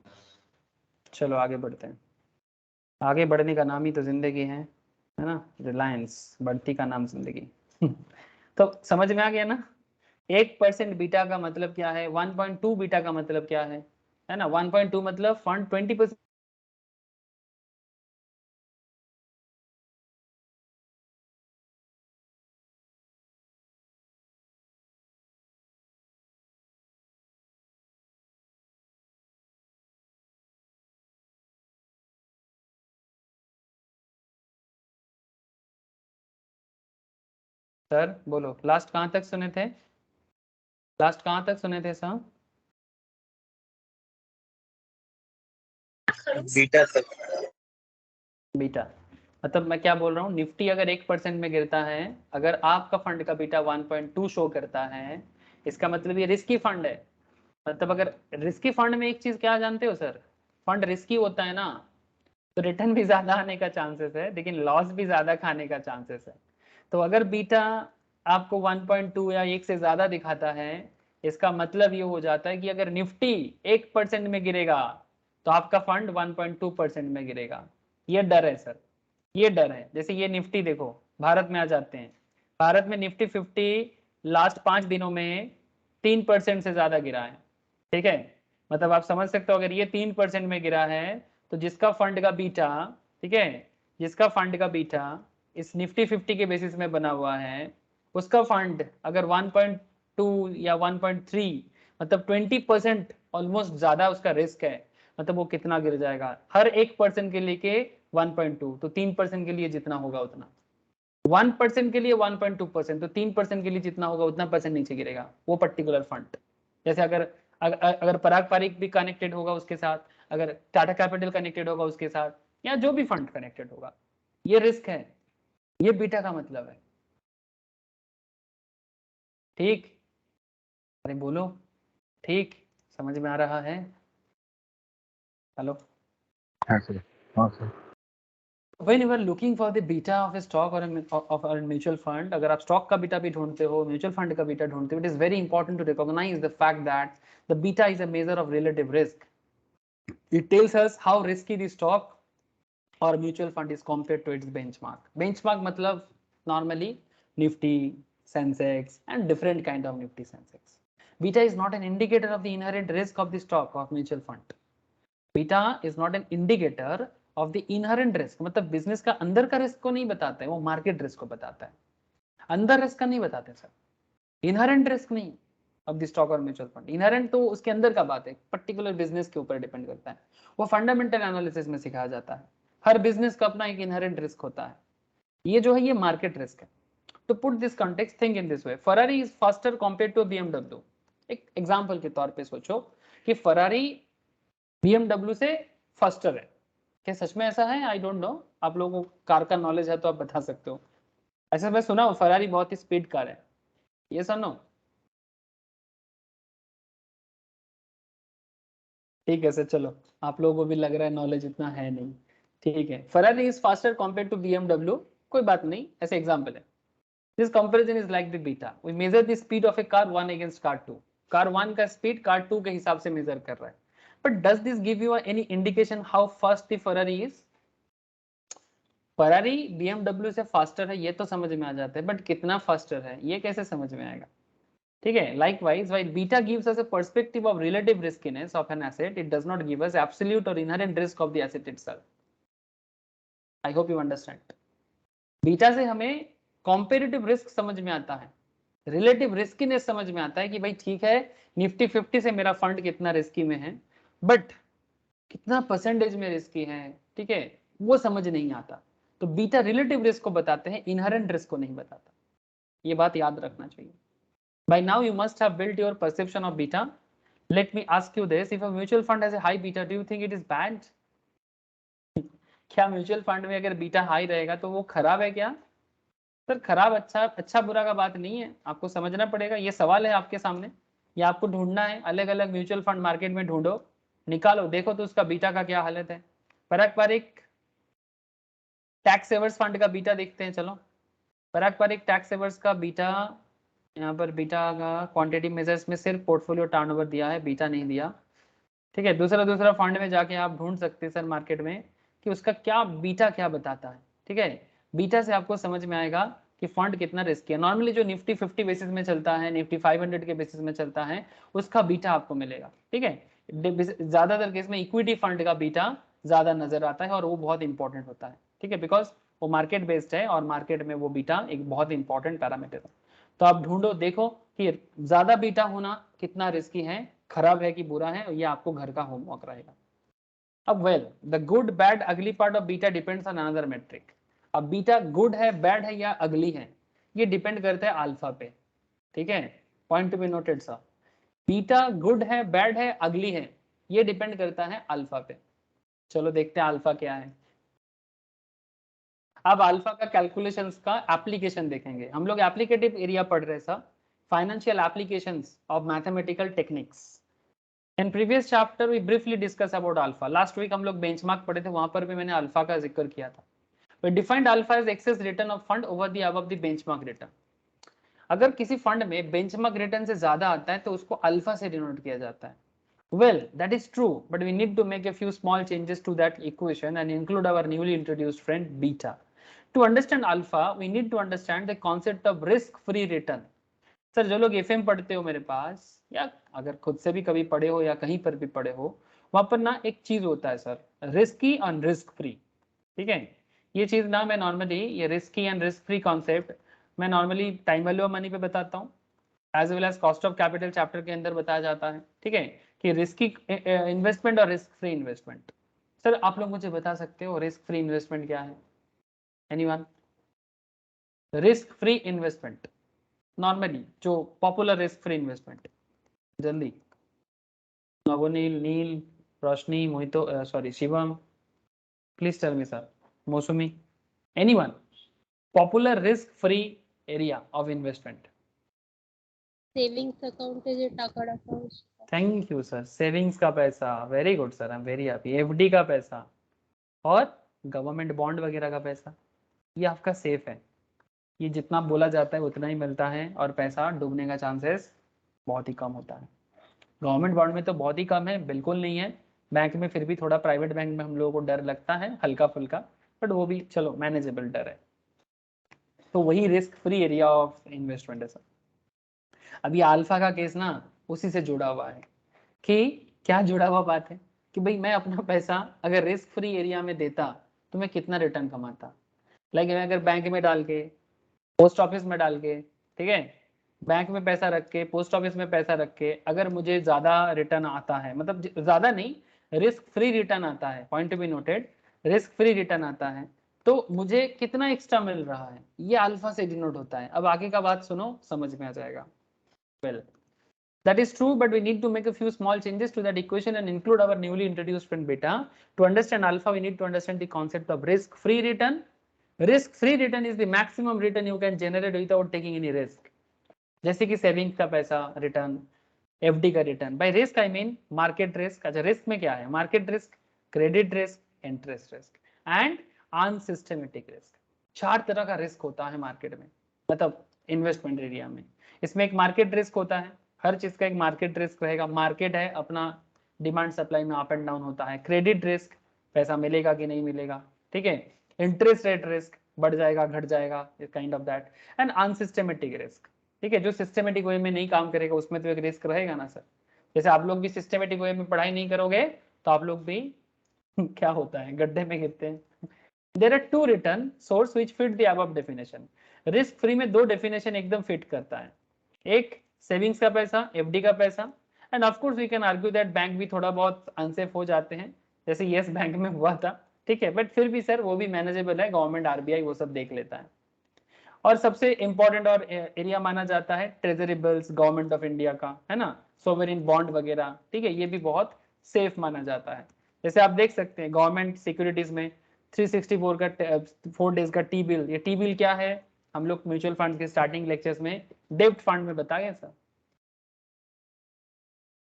चलो आगे बढ़ते हैं। आगे बढ़ने का नाम ही तो जिंदगी है ना, रिलायंस, बढ़ती का नाम जिंदगी। तो समझ में आ गया ना? 1% बीटा का मतलब क्या है, 1.2 बीटा का मतलब क्या है ना? 1.2 मतलब फंड 20%। सर बोलो, लास्ट कहाँ तक सुने थे? लास्ट कहाँ तक सुने थे सर? बीटा तक। बीटा मतलब मैं क्या बोल रहा हूँ, निफ्टी अगर 1% में गिरता है, अगर आपका फंड का बीटा 1.2 शो करता है, इसका मतलब ये रिस्की फंड है। मतलब अगर रिस्की फंड में एक चीज क्या जानते हो सर, फंड रिस्की होता है ना, तो रिटर्न भी ज्यादा आने का चांसेस है, लेकिन लॉस भी ज्यादा खाने का चांसेस है। तो अगर बीटा आपको 1.2 या 1 से ज्यादा दिखाता है, इसका मतलब ये हो जाता है कि अगर निफ्टी 1% में गिरेगा तो आपका फंड 1.2% में गिरेगा। ये डर है सर, ये डर है। जैसे ये निफ्टी देखो, भारत में आ जाते हैं, भारत में निफ्टी 50 लास्ट 5 दिनों में 3% से ज्यादा गिरा है। ठीक है, मतलब आप समझ सकते हो, अगर ये 3% में गिरा है, तो जिसका फंड का बीटा, ठीक है, जिसका फंड का बीटा इस निफ्टी 50 के बेसिस में बना हुआ है, उसका फंड अगर 1.2 या 1.3, मतलब 20% ऑलमोस्ट ज्यादा उसका रिस्क है, मतलब वो कितना गिर जाएगा हर 1% के लिए 1.2, तो 3% के लिए जितना होगा उतना, 1% के लिए 1.2%, तो 3% के लिए जितना होगा उतना परसेंट नीचे गिरेगा वो पर्टिकुलर फंड। जैसे अगर पराग पारिक भी कनेक्टेड होगा उसके साथ, अगर टाटा कैपिटल कनेक्टेड होगा उसके साथ, या जो भी फंड कनेक्टेड होगा, ये रिस्क है, ये बीटा का मतलब है। ठीक, अरे बोलो, ठीक, समझ में आ रहा है? हेलो? हाँ सर। हाँ sir. When you are looking for the beta of a stock or of a mutual fund, अगर आप स्टॉक का बीटा भी ढूंढते हो, म्यूचुअल फंड का बीटा ढूंढते हो, it is very important to recognize the fact that the beta is a measure of relative risk. It tells us how risky the stock or mutual fund is compared to its benchmark. Benchmark मतलब normally Nifty, Sensex and different kind of Nifty Sensex. Beta is not an indicator of the inherent risk of the stock or mutual fund. Beta is not an indicator of the inherent risk, मतलब बिजनेस का अंदर का रिस्क को नहीं बताता है, वो मार्केट रिस्क को बताता है। अंदर रिस्क का नहीं बताते सर, इनहेरेंट रिस्क नहीं ऑफ द स्टॉक और म्यूचुअल फंड। इनहेरेंट तो उसके अंदर का बात है, पर्टिकुलर बिजनेस के ऊपर डिपेंड करता है, वो फंडामेंटल एनालिसिस में सिखाया जाता है। हर बिजनेस का अपना एक इनहेरेंट रिस्क होता है, ये जो है ये मार्केट रिस्क है। तो put this context, think in this way, Ferrari is faster compared to BMW. एक एग्जांपल के तौर पे सोचो कि फरारी बीएमडब्ल्यू से फास्टर है, क्या सच में ऐसा है? आई डोंट नो, आप लोगों को कार का नॉलेज है तो आप बता सकते हो। ऐसा मैं सुना हूँ फरारी बहुत ही स्पीड कार है, ये सुनो। ठीक है सर, चलो आप लोगों को भी लग रहा है नॉलेज इतना है नहीं। ठीक है, Ferrari is faster compare to BMW, कोई बात नहीं, ऐसे एग्जांपल है। This comparison is like the beta, we measure the speed of a car 1 against car 2। Car 1 का स्पीड कार 2 के हिसाब से मेजर कर रहा है, but does this give you any indication how fast the Ferrari is? Ferrari BMW से फास्टर है ये तो समझ में आ जाता है, बट कितना फास्टर है ये कैसे समझ में आएगा? ठीक है, likewise while beta gives us a perspective of relative riskiness of an asset, it does not give us absolute or inherent risk of the asset itself. I hope you understand. Beta से हमें कॉम्पेरेटिव रिस्क समझ में आता है, रिलेटिव रिस्कीनेस समझ में आता है कि भाई ठीक है निफ्टी 50 से मेरा फंड कितना रिस्की में है, बट कितना परसेंटेज में रिस्की है, ठीक है, वो समझ नहीं आता। तो बीटा रिलेटिव रिस्क को बताते हैं, इनहेरेंट रिस्क को नहीं बताता। ये बात याद रखना चाहिए। By now you must have built your perception of beta. Let me ask you this, if a mutual fund has a high beta, do you think it is bad? क्या म्यूचुअल फंड में अगर बीटा हाई रहेगा तो वो खराब है क्या? सर खराब अच्छा अच्छा बुरा का बात नहीं है, आपको समझना पड़ेगा। ये सवाल है आपके सामने, ये आपको ढूंढना है। अलग अलग म्यूचुअल फंड मार्केट में ढूंढो, निकालो, देखो तो उसका बीटा का क्या हालत है। पारंपरिक टैक्स सेवर्स फंड का बीटा देखते हैं, चलो। पारंपरिक टैक्स सेवर्स का बीटा, यहाँ पर बीटा का क्वांटिटी मेजर्स में सिर्फ पोर्टफोलियो टर्नओवर दिया है, बीटा नहीं दिया, ठीक है। दूसरा फंड में जाके आप ढूंढ सकते हैं सर मार्केट में कि उसका क्या बीटा क्या बताता है, ठीक है। बीटा से आपको समझ में आएगा कि फंड कितना रिस्की है। नॉर्मली जो निफ्टी 50 बेसिस में चलता है, निफ्टी 500 के बेसिस में चलता है, उसका बीटा आपको मिलेगा, ठीक है। ज्यादातर केस में इक्विटी फंड का बीटा ज्यादा नजर आता है और वो बहुत इंपॉर्टेंट होता है, ठीक है, बिकॉज वो मार्केट बेस्ड है और मार्केट में वो बीटा एक बहुत इंपॉर्टेंट पैरामीटर है। तो आप ढूंढो, देखो कि ज्यादा बीटा होना कितना रिस्की है, खराब है कि बुरा है, ये आपको घर का होमवर्क रहेगा। अब well the good bad ugly part of beta depends on another metric. अब बीटा गुड है, बैड है या अगली है, ये डिपेंड करता है अल्फा पे, ठीक है। Point to be noted sir, beta good है, बैड है, अगली है, ये डिपेंड करता है अल्फा पे। चलो देखते हैं अल्फा क्या है। अब अल्फा का कैलकुलेशंस का एप्लीकेशन देखेंगे। हम लोग एप्लीकेटिव एरिया पढ़ रहे sir, financial applications of mathematical techniques. In previous chapter we briefly discuss about alpha. Last week हम लोग बेंचमार्क पढ़े थे, वहां पर भी मैंने अल्फा का जिक्र किया था। We defined alpha as excess return of fund over the above the benchmark return. अगर किसी फंड में बेंचमार्क रिटर्न से ज्यादा आता है तो उसको अल्फा से डिनोट किया जाता है। Well, that is true, but we need to make a few small changes to that equation and include our newly introduced friend beta. To understand alpha, we need to understand the concept of risk-free return. Sir जो लोग एफएम पढ़ते हो मेरे पास, या अगर खुद से भी कभी पढ़े हो या कहीं पर भी पढ़े हो, वहां पर ना एक चीज होता है sir, risky and risk free, ठीक है। ये चीज ना मैं नॉर्मली, ये risky and risk free concept मैं normally time value of money पे बताता हूँ, as well as cost of capital chapter के अंदर बताया जाता है, ठीक है, कि रिस्की इन्वेस्टमेंट और रिस्क फ्री इन्वेस्टमेंट। सर आप लोग मुझे बता सकते हो रिस्क फ्री इन्वेस्टमेंट क्या है? Anyone? Risk free investment, normally जो पॉपुलर रिस्क फ्री इन्वेस्टमेंट, जल्दी। Navneel, Neel, Roshni, Mohito, sorry Shivam, please tell me sir, Mousumi, anyone? Popular risk free area of investment. Savings account है, टाका रखा उसका। थैंक यू सर, सेविंग्स का पैसा, very good sir, I am very happy. FD का पैसा और गवर्नमेंट बॉन्ड वगैरह का पैसा, ये आपका सेफ है, ये जितना बोला जाता है उतना ही मिलता है और पैसा डूबने का चांसेस बहुत ही कम होता है। गवर्नमेंट बॉन्ड में तो बहुत ही कम है, बिल्कुल नहीं है। बैंक में फिर भी थोड़ा, प्राइवेट बैंक में हम लोगों को डर लगता है हल्का फुल्का, बट वो भी चलो मैनेजेबल डर है। तो वही risk free area of investment है सर। अभी अल्फा का केस ना उसी से जुड़ा हुआ है, कि क्या जुड़ा हुआ बात है कि भाई मैं अपना पैसा अगर रिस्क फ्री एरिया में देता तो मैं कितना रिटर्न कमाता। लाइक मैं अगर बैंक में डाल के, पोस्ट ऑफिस में डाल के, ठीक है, बैंक में पैसा रख के, पोस्ट ऑफिस में पैसा रख के, अगर मुझे ज्यादा रिटर्न आता है, मतलब ज्यादा नहीं, रिस्क फ्री रिटर्न आता है, point to be noted, risk free return आता है, तो मुझे कितना एक्स्ट्रा मिल रहा है, ये अल्फा से डिनोट होता है। अब आगे का बात सुनो, समझ में आ जाएगा। Well, that is true, but we need to make a few small changes to that equation and include our newly introduced friend beta. To understand alpha, we need to understand the concept of risk-free return. Risk-free return is the maximum return you can generate without taking any risk. जैसे कि सेविंग्स का पैसा रिटर्न, एफडी का return. By risk I mean market risk. अच्छा, रिस्क में क्या है? Market risk, credit risk, interest risk and unsystematic risk. 4 तरह का रिस्क होता है मार्केट में, मतलब इन्वेस्टमेंट एरिया में। इसमें एक मार्केट रिस्क होता है, हर चीज का एक मार्केट रिस्क रहेगा। मार्केट है अपना, डिमांड सप्लाई में अप एंड डाउन होता है। क्रेडिट रिस्क, पैसा मिलेगा कि नहीं मिलेगा, ठीक है। इंटरेस्ट रेट रिस्क, बढ़ जाएगा घट जाएगा, kind of that. And unsystematic risk, ठीक है, जो सिस्टेमेटिक वे में नहीं काम करेगा उसमें तो एक रिस्क रहेगा ना सर। जैसे आप लोग भी सिस्टेमेटिक वे में पढ़ाई नहीं करोगे तो आप लोग भी क्या होता है, गड्ढे में गिरते हैं, there are two return source which fit the above definition. Risk free में दो डेफिनेशन एकदम फिट करता है, एक सेविंग्स का पैसा, एफडी का पैसा, and of course we can argue that bank भी थोड़ा बहुत अनसेफ हो जाते हैं, जैसे यस बैंक में हुआ था, ठीक है, बट फिर भी सर वो भी मैनेजेबल है, गवर्नमेंट आरबीआई वो सब देख लेता है। और सबसे इंपॉर्टेंट और एरिया माना जाता है treasury bills government of India का, है ना, सोवरेन बॉन्ड वगैरह, ठीक है, ये भी बहुत सेफ माना जाता है। जैसे आप देख सकते हैं गवर्नमेंट सिक्योरिटीज में 364 का 4 डेज का टी बिल, ये टी बिल क्या है हम लोग म्यूचुअल फंड के स्टार्टिंग लेक्चर्स में डेब्ट फंड में बताया सर,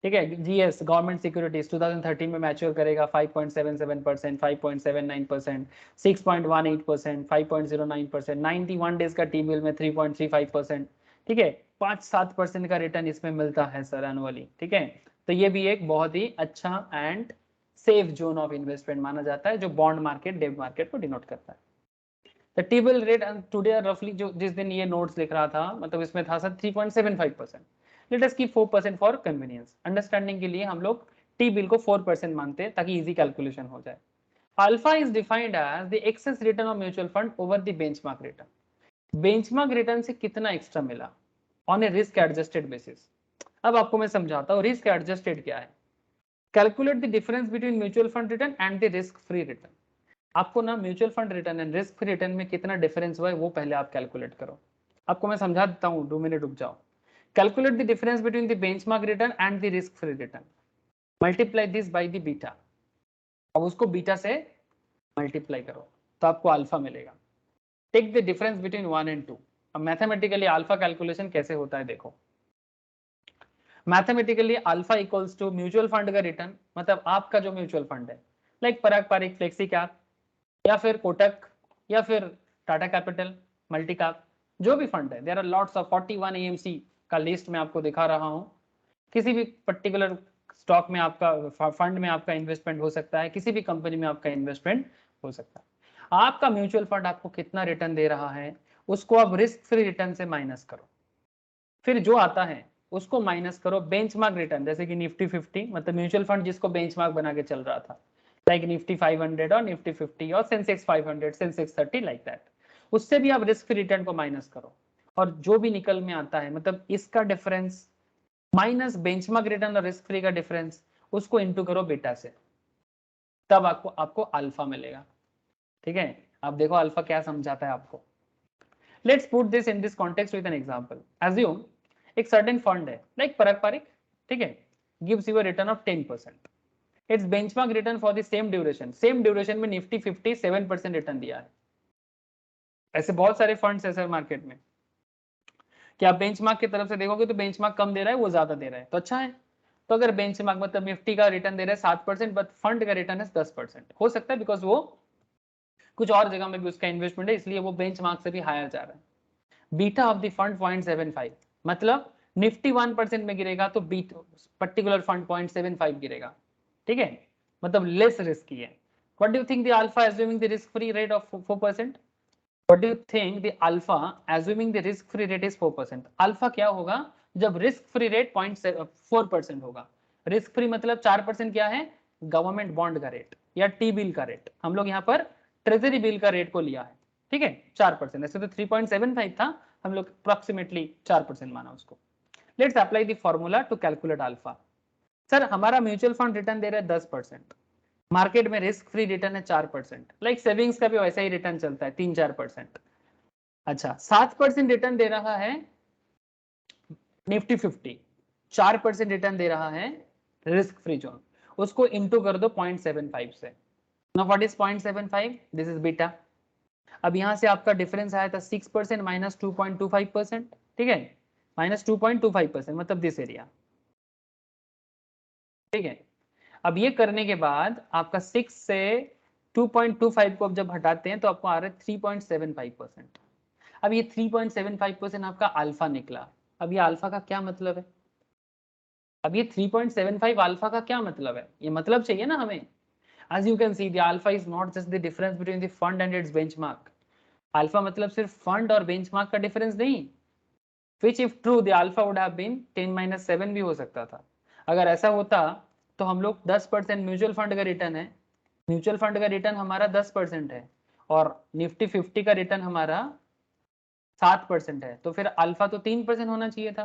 ठीक है। जीएस गवर्नमेंट सिक्योरिटीज 2013 में मैच्योर करेगा 5.77%, 5.79%, 6.18%, 5.09%, 91 डेज का टी बिल में 3.35%, ठीक है, 5-7% का रिटर्न इसमें मिलता है सर एनुअली, ठीक है। तो ये भी एक बहुत ही अच्छा and safe zone of investment माना जाता है जो बॉन्ड मार्केट डेब्ट मार्केट को डिनोट करता है। The T bill rate today रफली, जो जिस दिन ये नोट्स लिख रहा था, मतलब इसमें था sir 3.75%। Let us keep 4% for convenience, understanding के लिए हम लोग टी बिल को 4% मानते हैं ताकि इजी कैलकुलेशन हो जाए। Alpha is defined as the excess return of mutual fund over the benchmark return. Benchmark return से कितना एक्स्ट्रा मिला on a risk adjusted basis. अब आपको मैं समझाता हूँ रिस्क एडजस्टेड क्या है। Calculate the difference between mutual fund return and the risk free return. आपको ना mutual fund return and risk free return में कितना डिफरेंस हुआ है वो पहले आप कैलकुलेट करो। आपको मैं समझा देता हूँ, 2 मिनट रुक जाओ। Calculate the difference between the benchmark return and the risk free return, multiply this by the beta. अब उसको बीटा से मल्टीप्लाई करो तो आपको अल्फा मिलेगा। Take the difference between 1 and 2। अब मैथमेटिकली अल्फा कैलकुलेशन कैसे होता है देखो। Mathematically alpha equals to mutual fund का रिटर्न, मतलब आपका जो म्यूचुअल फंड है like Parag Parikh, flexi cap या फिर कोटक या फिर टाटा कैपिटल, मल्टी कैप, जो भी फंड है, there are lots of 41 AMC का लिस्ट में आपको दिखा रहा हूं। किसी भी पर्टिकुलर स्टॉक में आपका फंड में आपका इन्वेस्टमेंट हो सकता है, किसी भी कंपनी में आपका इन्वेस्टमेंट हो सकता है। आपका म्यूचुअल फंड आपको कितना रिटर्न दे रहा है उसको आप रिस्क फ्री रिटर्न से माइनस करो, फिर जो आता है उसको माइनस करो बेंचमार्क रिटर्न, जैसे कि निफ्टी 50, मतलब म्यूचुअल फंड जिसको बेंचमार्क बना के चल रहा था, लाइक निफ्टी 500 और निफ्टी 50 और सेंसेक्स 500, सेंसेक्स 30, लाइक दैट, उससे भी आप रिस्क फ्री रिटर्न को माइनस करो और जो भी निकल में आता है, मतलब इसका डिफरेंस माइनस बेंचमार्क रिटर्न और रिस्क फ्री का डिफरेंस, उसको इंटू करो बीटा से, तब आपको अल्फा मिलेगा, ठीक है। आप देखो अल्फा क्या समझाता है आपको। Let's put this in this context with an example. Assume एक सर्टेन फंड है लाइक पराग पारिक, ठीक है, gives you a return of 10%। It's benchmark return for the same duration में निफ्टी 50 7% रिटर्न दिया है। ऐसे बहुत सारे फंड्स है सर मार्केट में कि आप बेंचमार्क की तरफ से देखोगे तो बेंचमार्क कम दे रहा है, वो ज्यादा दे रहा है, तो अच्छा है। तो अगर बेंचमार्क मतलब निफ्टी का रिटर्न दे रहा है 7%, बट फंड का रिटर्न है 10%, हो सकता है बिकॉज वो कुछ और जगह में भी उसका इन्वेस्टमेंट है, इसलिए वो बेंचमार्क से भी हायर जा रहा है। बीटा ऑफ द फंड 0.75, मतलब निफ्टी 1% में गिरेगा तो पर्टिकुलर फंड 0.75 गिरेगा, ठीक है, मतलब लेस रिस्की है। What do you think the alpha assuming the risk free rate of 4%? What do you think the alpha assuming the risk free rate is 4%? Alpha क्या होगा जब रिस्क फ्री रेट 0.4% होगा। रिस्क फ्री मतलब 4% क्या है, गवर्नमेंट बॉन्ड का रेट या टी बिल का रेट, हम लोग यहाँ पर ट्रेजरी बिल का रेट को लिया है, ठीक है, 4%। ऐसे तो 3.75 था, हम लोग अप्रोक्सीमेटली 4% माना उसको। Let's apply the formula to calculate alpha. Sir हमारा म्यूचुअल फंड रिटर्न दे रहा है 10%, मार्केट में रिस्क फ्री रिटर्न है 4%, लाइक सेविंग्स का भी वैसा ही रिटर्न चलता है 3-4%। अच्छा 7% रिटर्न दे रहा है निफ्टी 50, 4% रिटर्न दे रहा है रिस्क फ्री जोन, उसको इंटू कर दो 0.75 से। Now what is 0.75? This is beta. अब यहां से आपका डिफरेंस आया था 6% माइनस 2.25%, ठीक है, माइनस 2.25%, मतलब दिस एरिया, ठीक है। अब ये करने के बाद आपका 6 से 2.25 को अब जब हटाते हैं तो आपको आ रहा है 3.75%। अब ये 3.75% आपका अल्फा निकला। अब ये अल्फा का क्या मतलब है? अब ये 3.75 अल्फा का क्या मतलब है, ये मतलब चाहिए ना हमें। As you can see, the alpha is not just the difference between the fund and its benchmark. Alpha मतलब सिर्फ फंड और बेंचमार्क का डिफरेंस नहीं, which if true the alpha would have been 10-7 भी हो सकता था। अगर ऐसा होता तो हम लोग 10% म्यूचुअल फंड का रिटर्न है, म्यूचुअल फंड का रिटर्न हमारा 10% है और निफ्टी 50 का रिटर्न हमारा 7% है, तो फिर अल्फा तो 3% होना चाहिए था,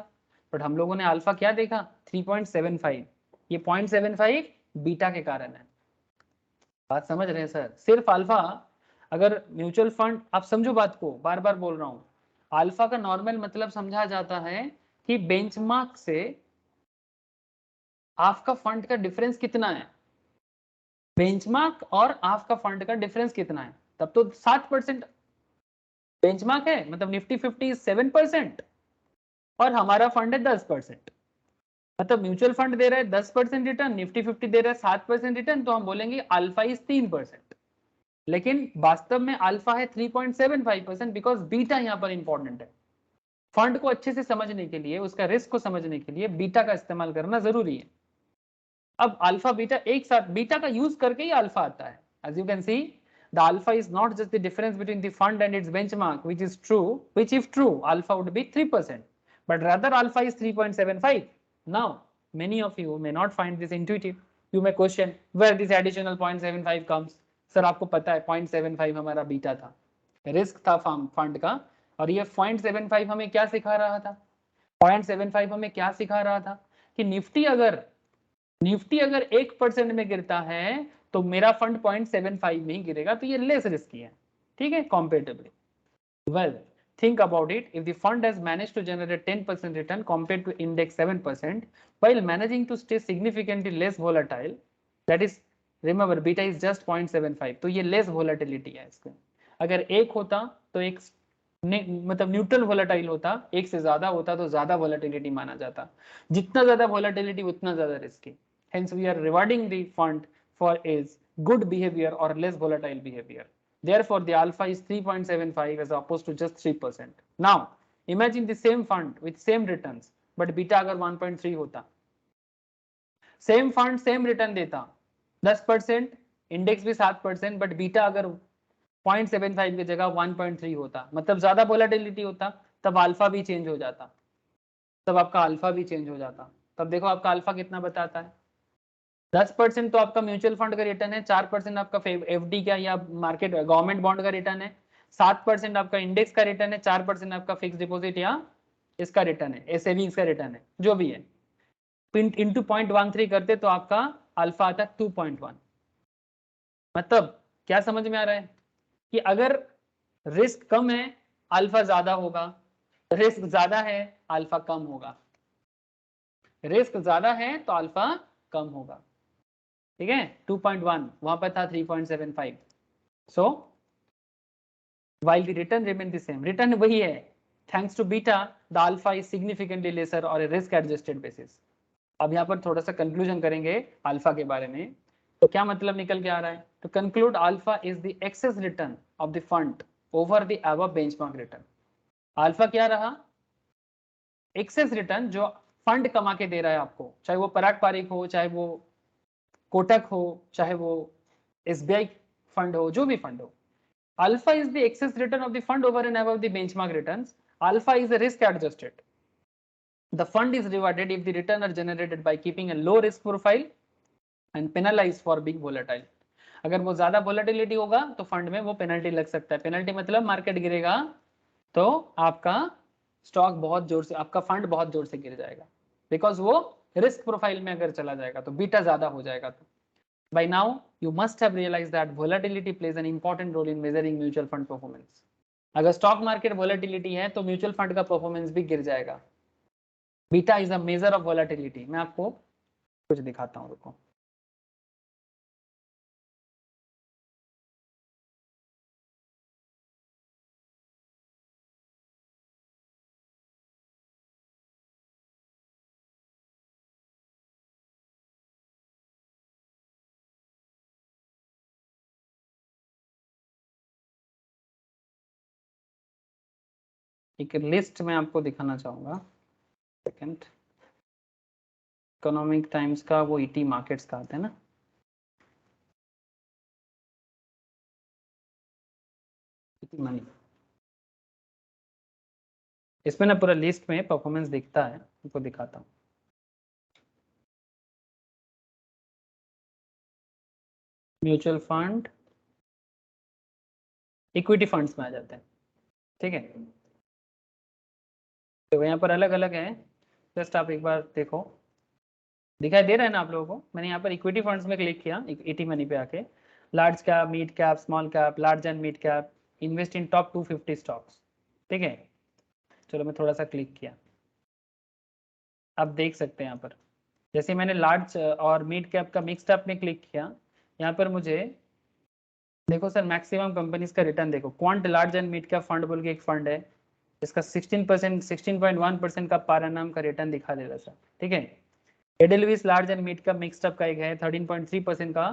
बट हम लोगों ने अल्फा क्या देखा 3.75। ये 0.75 बीटा के कारण है। बात समझ रहे हैं सर? सिर्फ अल्फा, अगर म्यूचुअल फंड, आप समझो बात को, बार बार बोल रहा हूं, अल्फा का नॉर्मल मतलब समझा जाता है कि बेंचमार्क से आपका फंड का डिफरेंस कितना है, बेंचमार्क और आपका फंड का डिफरेंस कितना है, तब तो 7% बेंचमार्क है, मतलब निफ्टी 50 7% और हमारा फंड है 10%। मतलब म्यूचुअल फंड दे रहा है 10% रिटर्न, निफ्टी 50 दे रहा है 7% रिटर्न, तो हम बोलेंगे अल्फा इज 3%। लेकिन वास्तव में अल्फा है 3.75%, बिकॉज बीटा यहाँ पर इंपॉर्टेंट है। फंड को अच्छे से समझने के लिए, उसका रिस्क को समझने के लिए बीटा का इस्तेमाल करना जरूरी है। अब अल्फा बीटा एक साथ, बीटा का यूज करके ही अल्फा आता है। As you can see, the alpha is not just the difference between the fund and its benchmark, which is true, which if true alpha would be 3%, but rather alpha is 3.75. Now many of you may not find this intuitive. You may question where this additional 0.75 comes. Sir आपको पता है 0.75 हमारा बीटा था, रिस्क था फंड का, और ये 0.75 हमें क्या सिखा रहा था, 0.75 हमें क्या सिखा रहा था कि निफ्टी अगर 1% में गिरता है तो मेरा फंड 0.75 में ही गिरेगा, तो ये लेस रिस्की है, ठीक है, comparatively. Well, think about it. If the fund has managed to generate 10% return compared to index 7%, while managing to stay significantly less volatile, that is, remember beta is just 0.75, तो ये less volatility है इसको। अगर एक होता तो एक मतलब न्यूट्रल वोलेटाइल होता, एक से ज्यादा होता तो ज्यादा वोलेटिलिटी माना जाता, जितना ज्यादा वोलेटिलिटी उतना ज्यादा risky. Hence we are rewarding the fund for its good behavior or less volatile behavior. Therefore, the alpha is 3.75 as opposed to just 3%. Now, imagine the same fund with same returns, but beta अगर 1.3 होता, same fund same return देता 10%, इंडेक्स भी 7%, बट बीटा अगर 0.75 की जगह 1.3 होता, मतलब ज्यादा वोलेटिलिटी होता, तब अल्फा भी चेंज हो जाता, तब आपका अल्फा भी चेंज हो जाता। तब देखो आपका अल्फा कितना बताता है, 10% तो आपका म्यूचुअल फंड का रिटर्न है, 4% आपका एफडी का या मार्केट गवर्नमेंट बॉन्ड का रिटर्न है, 7% आपका इंडेक्स का रिटर्न है, 4% आपका फिक्स डिपॉजिट या इसका रिटर्न है, सेविंग्स का रिटर्न है, जो भी है, इंटू 0.13 करते तो आपका अल्फा आता है 2.1। मतलब क्या समझ में आ रहा है कि अगर रिस्क कम है अल्फा ज्यादा होगा, रिस्क ज्यादा है अल्फा कम होगा, रिस्क ज्यादा है तो अल्फा कम होगा, ठीक है। 2.1 वहां पर था 3.75। So while the return remain the same, return वही है, thanks to beta the alpha is significantly lesser और रिस्क एडजस्टेड बेसिस। अब यहाँ पर थोड़ा सा कंक्लूजन करेंगे अल्फा के बारे में, तो क्या मतलब निकल के आ रहा है, तो conclude alpha is the excess return of the fund over the above benchmark return. Alpha क्या रहा, एक्सेस रिटर्न जो फंड कमा के दे रहा है आपको, चाहे वो पराग पारिक हो, चाहे वो कोटक हो, चाहे वो एसबीआई फंड हो, जो भी फंड हो। Alpha is the excess return of the fund over and above the benchmark returns. Alpha is a risk adjusted. The fund is rewarded if the return are generated by keeping a low risk profile and penalized for being volatile. अगर वो ज्यादा वोलेटिलिटी होगा तो फंड में वो पेनल्टी लग सकता है, पेनल्टी मतलब मार्केट गिरेगा तो आपका स्टॉक बहुत जोर से, आपका फंड बहुत जोर से गिर जाएगा, बिकॉज वो रिस्क प्रोफाइल में अगर चला जाएगा तो बीटा ज्यादा हो जाएगा। तो by now you must have realized that volatility plays an important role in measuring mutual fund performance. अगर स्टॉक मार्केट वोलेटिलिटी है तो म्यूचुअल फंड का परफॉर्मेंस भी गिर जाएगा। Beta is a measure of volatility. मैं आपको कुछ दिखाता हूँ, रुको। एक लिस्ट में आपको दिखाना चाहूंगा, सेकंड। इकोनॉमिक टाइम्स का वो ईटी मार्केट्स का आता है ना, ईटी मनी, इसमें ना पूरा लिस्ट में परफॉर्मेंस दिखता है, आपको दिखाता हूँ। म्यूचुअल फंड इक्विटी फंड्स में आ जाते हैं, ठीक है। तो यहाँ पर अलग अलग है, जस्ट आप एक बार देखो, दिखाई दे रहा है ना आप लोगों को। मैंने यहाँ पर इक्विटी फंड्स में क्लिक किया, इटी मनी पे आके, large cap, mid cap, small cap, large and mid cap, invest in top 250 stocks, ठीक है। चलो मैं थोड़ा सा क्लिक किया, आप देख सकते हैं यहाँ पर, जैसे मैंने लार्ज और मिड कैप का मिक्स्ड अप में क्लिक किया, यहाँ पर मुझे देखो सर मैक्सिमम कंपनीज का रिटर्न देखो, quant large and mid cap fund बोल के एक फंड है, इसका 16%, 16.1% का पर एनम का रिटर्न दिखा दे रहा सर, ठीक है। Edelweiss large and mid cap mixed up का एक है, 13.3% का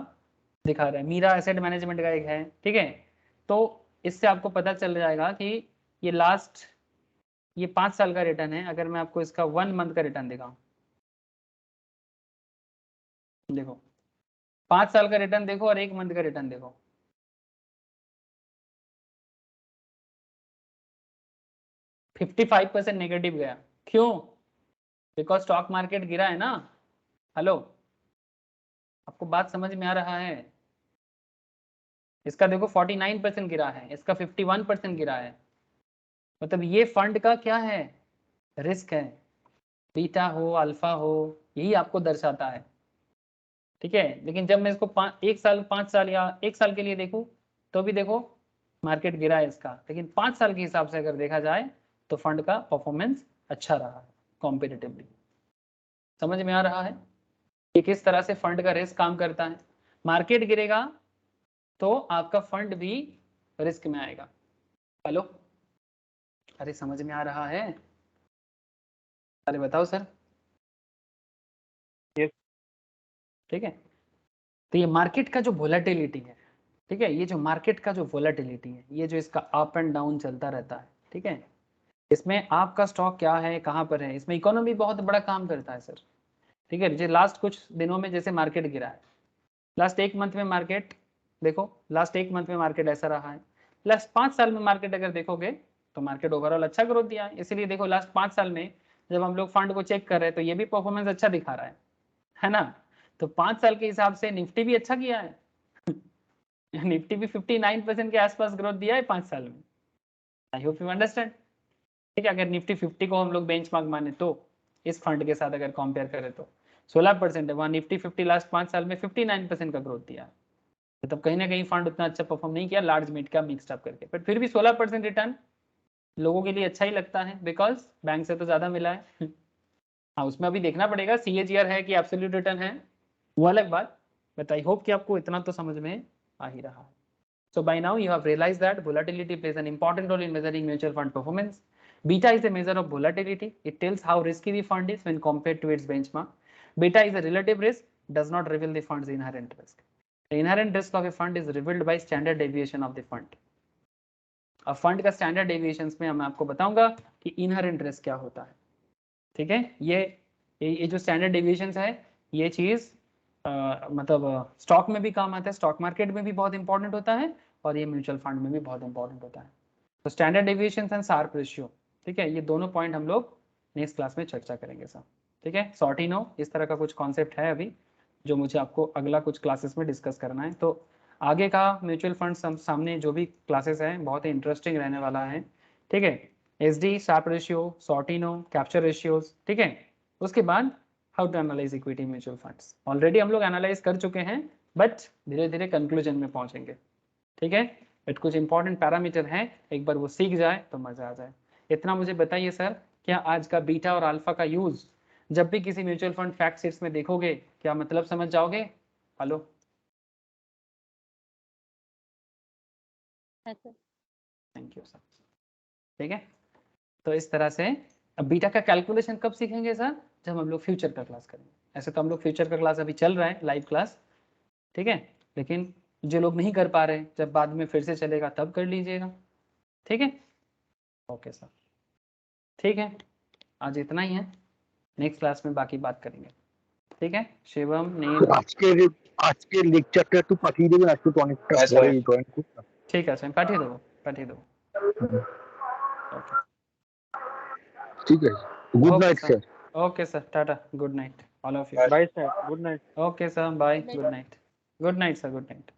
दिखा रहा है। मीरा एसेट मैनेजमेंट का एक है, ठीक है। तो इससे आपको पता चल जाएगा कि ये लास्ट, ये 5 साल का रिटर्न है। अगर मैं आपको इसका 1 मंथ का रिटर्न दिखाऊं, देखो 5 साल का रिटर्न देखो और 1 मंथ का रिटर्न देखो, 55% नेगेटिव गया। क्यों? बिकॉज स्टॉक मार्केट गिरा है ना। हेलो, आपको बात समझ में आ रहा है? इसका देखो 49% गिरा है, इसका 51% गिरा है। मतलब ये फंड का क्या है, रिस्क है, बीटा हो अल्फा हो, यही आपको दर्शाता है, ठीक है। लेकिन जब मैं इसको 1 साल, 5 साल या 1 साल के लिए देखूं, तो भी देखो मार्केट गिरा है इसका, लेकिन 5 साल के हिसाब से अगर देखा जाए तो फंड का परफॉर्मेंस अच्छा रहा है कॉम्पिटिटिवली। समझ में आ रहा है कि किस तरह से फंड का रिस्क काम करता है? मार्केट गिरेगा तो आपका फंड भी रिस्क में आएगा। हेलो, अरे समझ में आ रहा है? अरे बताओ सर। Yes. ठीक है, तो ये मार्केट का जो वोलेटिलिटी है, ठीक है, ये जो मार्केट का जो वोलेटिलिटी है, ये जो इसका अप एंड डाउन चलता रहता है, ठीक है, इसमें आपका स्टॉक क्या है, कहाँ पर है, इसमें इकोनॉमी बहुत बड़ा काम करता है सर, ठीक है। जैसे लास्ट कुछ दिनों में जैसे मार्केट गिरा है, लास्ट 1 मंथ में मार्केट देखो, लास्ट 1 मंथ में मार्केट ऐसा रहा है। लास्ट 5 साल में मार्केट अगर देखोगे तो मार्केट ओवरऑल अच्छा ग्रोथ दिया है। इसीलिए देखो लास्ट 5 साल में जब हम लोग फंड को चेक कर रहे हैं तो ये भी परफॉर्मेंस अच्छा दिखा रहा है ना। तो 5 साल के हिसाब से निफ्टी भी अच्छा किया है निफ्टी भी 59% के आसपास ग्रोथ दिया है 5 साल में। आई होप यू अंडरस्टैंड, ठीक है। अगर निफ्टी 50 को हम लोग बेंचमार्क माने तो इस फंड के साथ अगर कंपेयर करें तो 16% है, वहाँ निफ्टी 50 लास्ट 5 साल में 59% का ग्रोथ दिया है। मतलब कहीं ना कहीं फंड उतना अच्छा परफॉर्म नहीं किया लार्ज मिड का मिक्स्ड अप करके, बट फिर भी 16% रिटर्न लोगों के लिए अच्छा ही लगता है, बिकॉज बैंक से तो ज्यादा मिला है हाँ, उसमें अभी देखना पड़ेगा CAGR है कि एब्सोल्यूट रिटर्न है, वो अलग बात, बट आई होप कि आपको इतना तो समझ में आ ही रहा है। So by now you have realized that volatility plays an important role in measuring mutual fund performance. Beta is a measure of volatility. It tells how risky the fund is when compared to its benchmark. Beta is a relative risk, does not reveal the fund's inherent risk. The inherent risk of a fund is revealed by standard deviation of the fund. अब फंड का स्टैंडर्ड डेविएशन में मैं आपको बताऊंगा कि इनहेरेंट रिस्क क्या होता है, ठीक है। ये जो स्टैंडर्ड डेविएशन है, ये चीज मतलब स्टॉक में भी काम आता है, स्टॉक मार्केट में भी बहुत इंपॉर्टेंट होता है और ये म्यूचुअल फंड में भी बहुत इंपॉर्टेंट होता है। तो standard deviation and Sharpe ratio, ठीक है, ये दोनों पॉइंट हम लोग नेक्स्ट क्लास में चर्चा करेंगे सर, ठीक है। सॉर्टिनो इस तरह का कुछ कॉन्सेप्ट है अभी जो मुझे आपको अगला कुछ क्लासेस में डिस्कस करना है। तो आगे का म्यूचुअल फंड सामने जो भी क्लासेस हैं बहुत ही इंटरेस्टिंग रहने वाला है, ठीक है। SD, Sharpe ratio, Sortino, capture ratios, ठीक है। उसके बाद how to analyse equity mutual funds already हम लोग एनालाइज कर चुके हैं, बट धीरे धीरे कंक्लूजन में पहुंचेंगे, ठीक है। बट कुछ इंपॉर्टेंट पैरामीटर हैं, एक बार वो सीख जाए तो मजा आ जाए। इतना मुझे बताइए सर, क्या आज का बीटा और अल्फा का यूज जब भी किसी म्यूचुअल फंड फैक्ट शीट्स में देखोगे क्या मतलब समझ जाओगे? हेलो, थैंक यू सर, ठीक है। तो इस तरह से अब बीटा का कैलकुलेशन कब सीखेंगे सर? जब हम लोग फ्यूचर का क्लास करेंगे। ऐसे तो हम लोग फ्यूचर का क्लास अभी चल रहा है लाइव क्लास, ठीक है, लेकिन जो लोग नहीं कर पा रहे जब बाद में फिर से चलेगा तब कर लीजिएगा, ठीक है। ओके सर, ठीक है, आज इतना ही है, नेक्स्ट क्लास में बाकी बात करेंगे, ठीक है। शिवम नील আজকে লেকচারটা একটু পাঠিয়ে দেবেন, আজকে তো অনেকটা পরে জয়েন করলাম। ঠিক আছে, আমি পাঠিয়ে দেবো ওকে, ঠিক আছে, good okay night sir, sir. Okay sir, tata, good night all of you. Bye sir, good night. Okay sir, bye, good night, good night sir, good night.